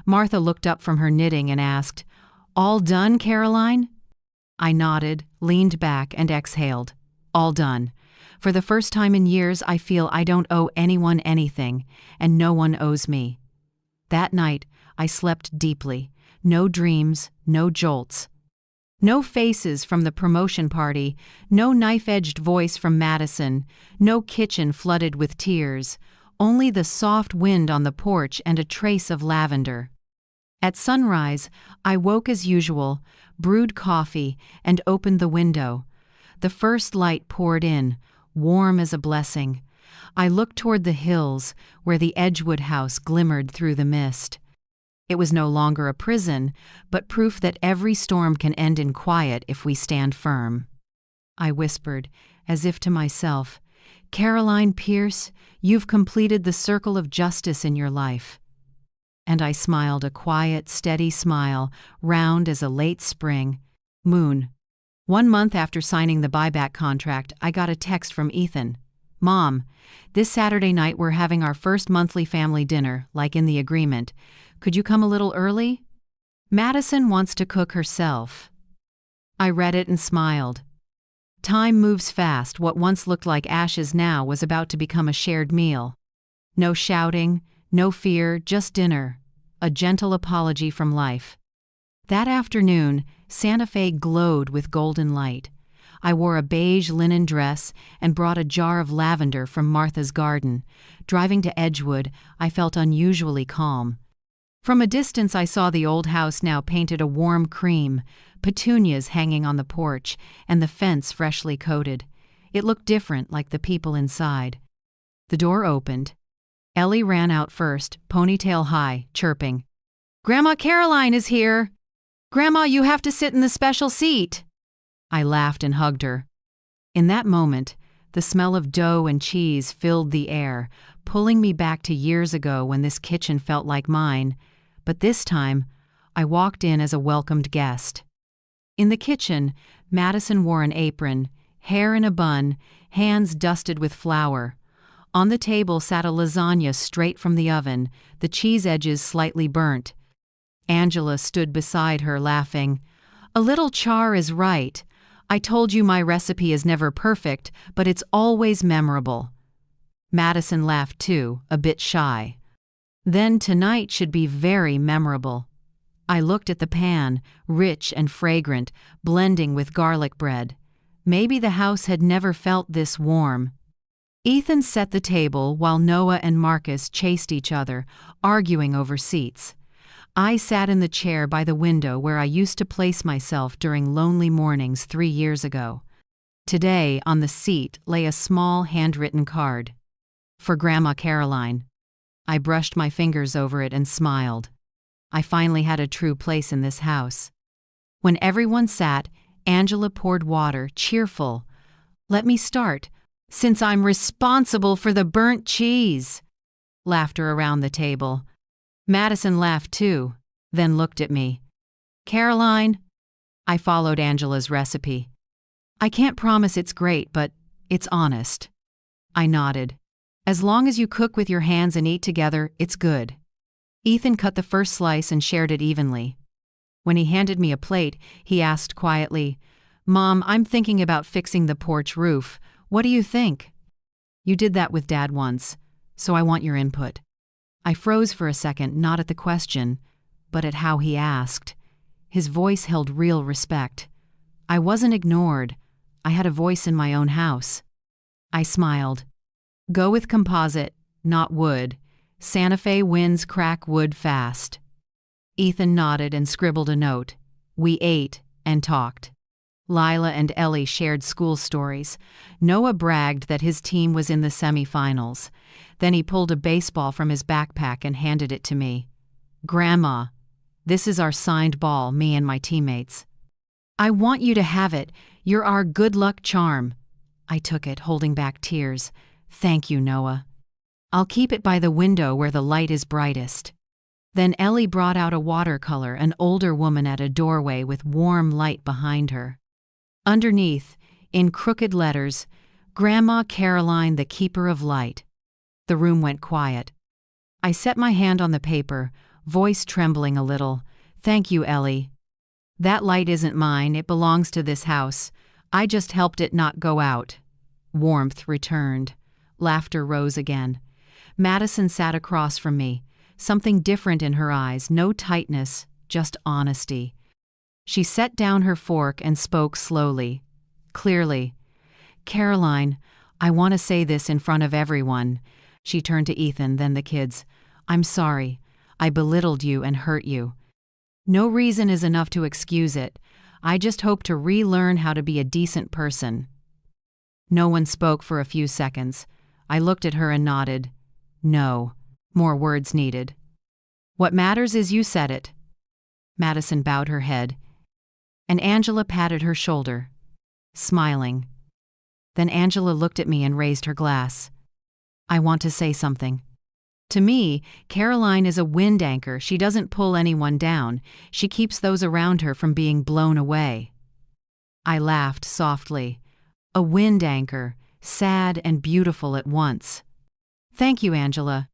Martha looked up from her knitting and asked, "All done, Caroline?" I nodded, leaned back, and exhaled. All done. For the first time in years, I feel I don't owe anyone anything, and no one owes me. That night, I slept deeply. No dreams, no jolts. No faces from the promotion party, no knife-edged voice from Madison, no kitchen flooded with tears, only the soft wind on the porch and a trace of lavender. At sunrise, I woke as usual, brewed coffee, and opened the window. The first light poured in, warm as a blessing. I looked toward the hills, where the Edgewood house glimmered through the mist. It was no longer a prison, but proof that every storm can end in quiet if we stand firm. I whispered, as if to myself, "Caroline Pierce, you've completed the circle of justice in your life." And I smiled a quiet, steady smile, round as a late spring moon. 1 month after signing the buyback contract, I got a text from Ethan. "Mom, this Saturday night we're having our first monthly family dinner, like in the agreement. Could you come a little early? Madison wants to cook herself." I read it and smiled. Time moves fast. What once looked like ashes now was about to become a shared meal. No shouting, no fear, just dinner. A gentle apology from life. That afternoon, Santa Fe glowed with golden light. I wore a beige linen dress and brought a jar of lavender from Martha's garden. Driving to Edgewood, I felt unusually calm. From a distance I saw the old house now painted a warm cream, petunias hanging on the porch, and the fence freshly coated. It looked different, like the people inside. The door opened. Ellie ran out first, ponytail high, chirping. "Grandma Caroline is here! Grandma, you have to sit in the special seat!" I laughed and hugged her. In that moment, the smell of dough and cheese filled the air, pulling me back to years ago when this kitchen felt like mine. But this time, I walked in as a welcomed guest. In the kitchen, Madison wore an apron, hair in a bun, hands dusted with flour. On the table sat a lasagna straight from the oven, the cheese edges slightly burnt. Angela stood beside her, laughing. "A little char is right. I told you my recipe is never perfect, but it's always memorable." Madison laughed too, a bit shy. "Then tonight should be very memorable." I looked at the pan, rich and fragrant, blending with garlic bread. Maybe the house had never felt this warm. Ethan set the table while Noah and Marcus chased each other, arguing over seats. I sat in the chair by the window where I used to place myself during lonely mornings 3 years ago. Today, on the seat, lay a small handwritten card. "For Grandma Caroline." I brushed my fingers over it and smiled. I finally had a true place in this house. When everyone sat, Angela poured water, cheerful. "Let me start, since I'm responsible for the burnt cheese." Laughter around the table. Madison laughed too, then looked at me. "Caroline?" I followed Angela's recipe. "I can't promise it's great, but it's honest." I nodded. "As long as you cook with your hands and eat together, it's good." Ethan cut the first slice and shared it evenly. When he handed me a plate, he asked quietly, "Mom, I'm thinking about fixing the porch roof. What do you think?" "You did that with Dad once, so I want your input." I froze for a second, not at the question, but at how he asked. His voice held real respect. I wasn't ignored. I had a voice in my own house. I smiled. "Go with composite, not wood. Santa Fe winds crack wood fast." Ethan nodded and scribbled a note. We ate and talked. Lila and Ellie shared school stories. Noah bragged that his team was in the semifinals. Then he pulled a baseball from his backpack and handed it to me. "Grandma, this is our signed ball, me and my teammates. I want you to have it. You're our good luck charm." I took it, holding back tears. "Thank you, Noah. I'll keep it by the window where the light is brightest." Then Ellie brought out a watercolor, an older woman at a doorway with warm light behind her. Underneath, in crooked letters, "Grandma Caroline, the Keeper of Light." The room went quiet. I set my hand on the paper, voice trembling a little. "Thank you, Ellie. That light isn't mine, it belongs to this house. I just helped it not go out." Warmth returned. Laughter rose again. Madison sat across from me, something different in her eyes, no tightness, just honesty. She set down her fork and spoke slowly, clearly. "Caroline, I want to say this in front of everyone." She turned to Ethan, then the kids. "I'm sorry. I belittled you and hurt you. No reason is enough to excuse it. I just hope to relearn how to be a decent person." No one spoke for a few seconds. I looked at her and nodded. "No. More words needed." "What matters is you said it." Madison bowed her head, and Angela patted her shoulder, smiling. Then Angela looked at me and raised her glass. "I want to say something. To me, Caroline is a wind anchor. She doesn't pull anyone down. She keeps those around her from being blown away." I laughed softly. A wind anchor, sad and beautiful at once. "Thank you, Angela."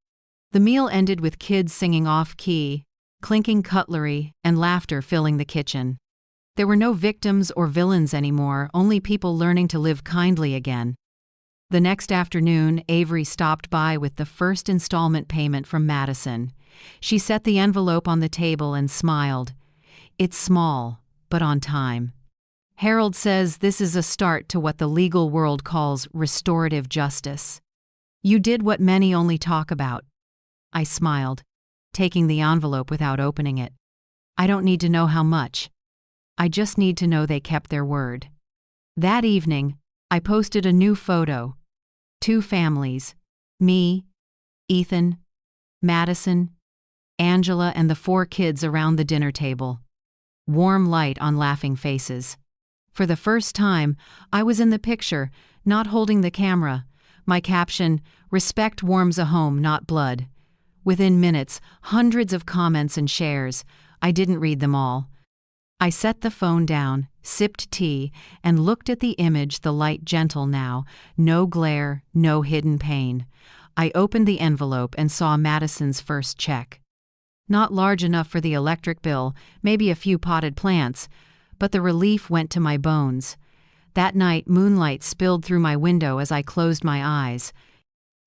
The meal ended with kids singing off-key, clinking cutlery, and laughter filling the kitchen. There were no victims or villains anymore, only people learning to live kindly again. The next afternoon, Avery stopped by with the first installment payment from Madison. She set the envelope on the table and smiled. It's small, but on time. Harold says this is a start to what the legal world calls restorative justice. You did what many only talk about. I smiled, taking the envelope without opening it. I don't need to know how much. I just need to know they kept their word. That evening, I posted a new photo. 2 families. Me, Ethan, Madison, Angela, and the 4 kids around the dinner table. Warm light on laughing faces. For the first time, I was in the picture, not holding the camera. My caption, "Respect warms a home, not blood." Within minutes, hundreds of comments and shares. I didn't read them all. I set the phone down, sipped tea, and looked at the image, the light gentle now, no glare, no hidden pain. I opened the envelope and saw Madison's first check. Not large enough for the electric bill, maybe a few potted plants, but the relief went to my bones. That night, moonlight spilled through my window as I closed my eyes.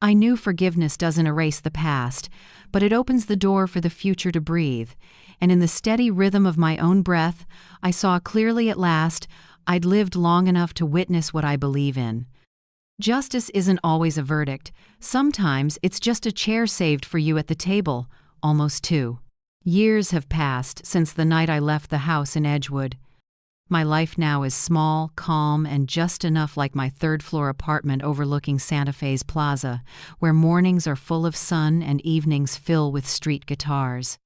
I knew forgiveness doesn't erase the past, but it opens the door for the future to breathe. And in the steady rhythm of my own breath, I saw clearly at last I'd lived long enough to witness what I believe in. Justice isn't always a verdict. Sometimes it's just a chair saved for you at the table, almost 2. Years have passed since the night I left the house in Edgewood. My life now is small, calm, and just enough like my 3rd-floor apartment overlooking Santa Fe's Plaza, where mornings are full of sun and evenings fill with street guitars.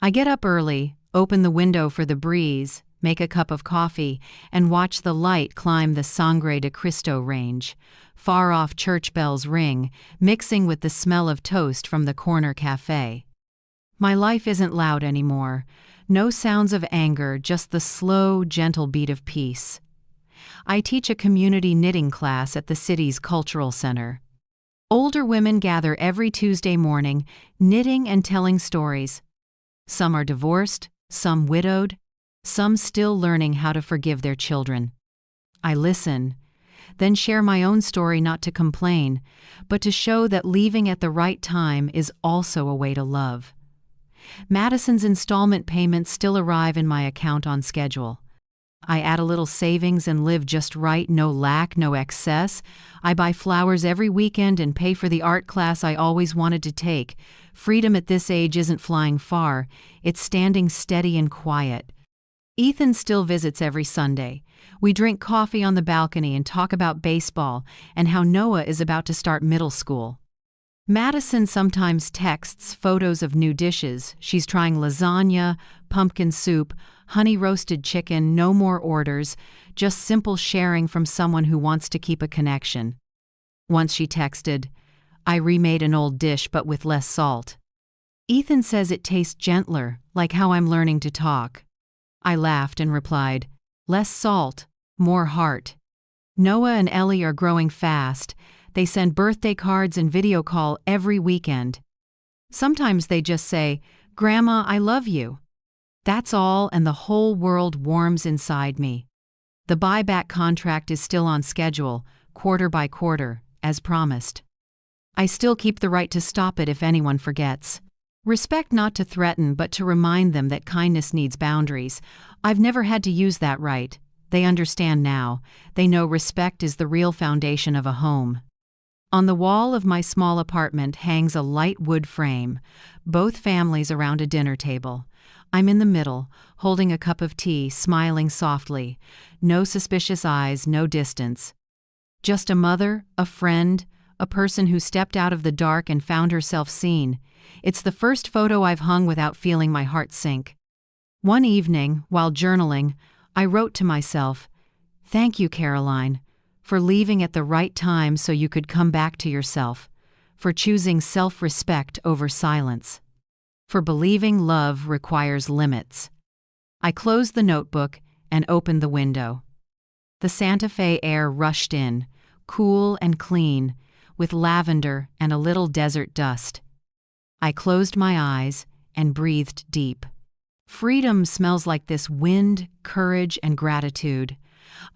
I get up early, open the window for the breeze, make a cup of coffee, and watch the light climb the Sangre de Cristo range. Far-off church bells ring, mixing with the smell of toast from the corner cafe. My life isn't loud anymore. No sounds of anger, just the slow, gentle beat of peace. I teach a community knitting class at the city's cultural center. Older women gather every Tuesday morning, knitting and telling stories. Some are divorced, some widowed, some still learning how to forgive their children. I listen, then share my own story, not to complain, but to show that leaving at the right time is also a way to love. Madison's installment payments still arrive in my account on schedule. I add a little savings and live just right, no lack, no excess. I buy flowers every weekend and pay for the art class I always wanted to take. Freedom at this age isn't flying far, it's standing steady and quiet. Ethan still visits every Sunday. We drink coffee on the balcony and talk about baseball and how Noah is about to start middle school. Madison sometimes texts photos of new dishes. She's trying lasagna, pumpkin soup, honey-roasted chicken, no more orders, just simple sharing from someone who wants to keep a connection. Once she texted, "I remade an old dish but with less salt." Ethan says it tastes gentler, like how I'm learning to talk. I laughed and replied, "Less salt, more heart." Noah and Ellie are growing fast. They send birthday cards and video call every weekend. Sometimes they just say, "Grandma, I love you." That's all, and the whole world warms inside me. The buyback contract is still on schedule, quarter by quarter, as promised. I still keep the right to stop it if anyone forgets. Respect not to threaten, but to remind them that kindness needs boundaries. I've never had to use that right. They understand now. They know respect is the real foundation of a home. On the wall of my small apartment hangs a light wood frame, both families around a dinner table. I'm in the middle, holding a cup of tea, smiling softly. No suspicious eyes, no distance. Just a mother, a friend, a person who stepped out of the dark and found herself seen. It's the first photo I've hung without feeling my heart sink. One evening, while journaling, I wrote to myself, "Thank you, Caroline, for leaving at the right time so you could come back to yourself, for choosing self-respect over silence, for believing love requires limits." I closed the notebook and opened the window. The Santa Fe air rushed in, cool and clean, with lavender and a little desert dust. I closed my eyes and breathed deep. Freedom smells like this: wind, courage, and gratitude.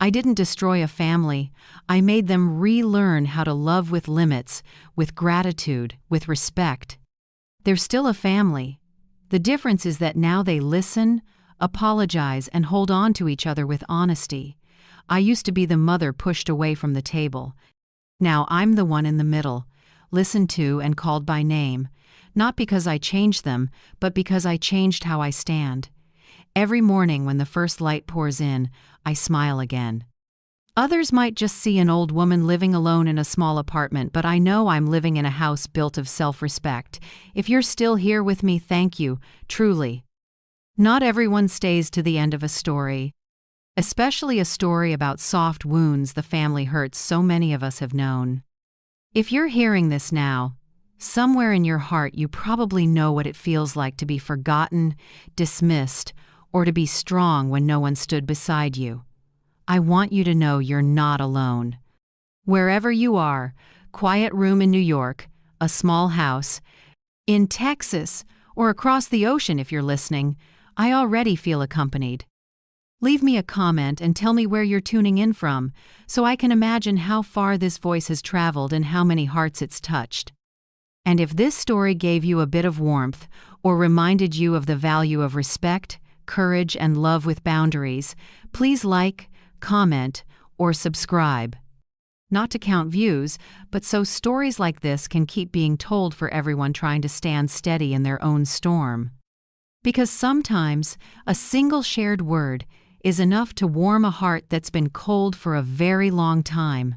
I didn't destroy a family. I made them relearn how to love with limits, with gratitude, with respect. They're still a family. The difference is that now they listen, apologize, and hold on to each other with honesty. I used to be the mother pushed away from the table. Now I'm the one in the middle, listened to and called by name, not because I changed them, but because I changed how I stand. Every morning when the first light pours in, I smile again. Others might just see an old woman living alone in a small apartment, but I know I'm living in a house built of self-respect. If you're still here with me, thank you, truly. Not everyone stays to the end of a story, especially a story about soft wounds the family hurts so many of us have known. If you're hearing this now, somewhere in your heart you probably know what it feels like to be forgotten, dismissed, or to be strong when no one stood beside you. I want you to know you're not alone. Wherever you are, quiet room in New York, a small house, in Texas, or across the ocean if you're listening, I already feel accompanied. Leave me a comment and tell me where you're tuning in from, so I can imagine how far this voice has traveled and how many hearts it's touched. And if this story gave you a bit of warmth, or reminded you of the value of respect, courage, and love with boundaries, please like, comment, or subscribe. Not to count views, but so stories like this can keep being told for everyone trying to stand steady in their own storm. Because sometimes a single shared word is enough to warm a heart that's been cold for a very long time.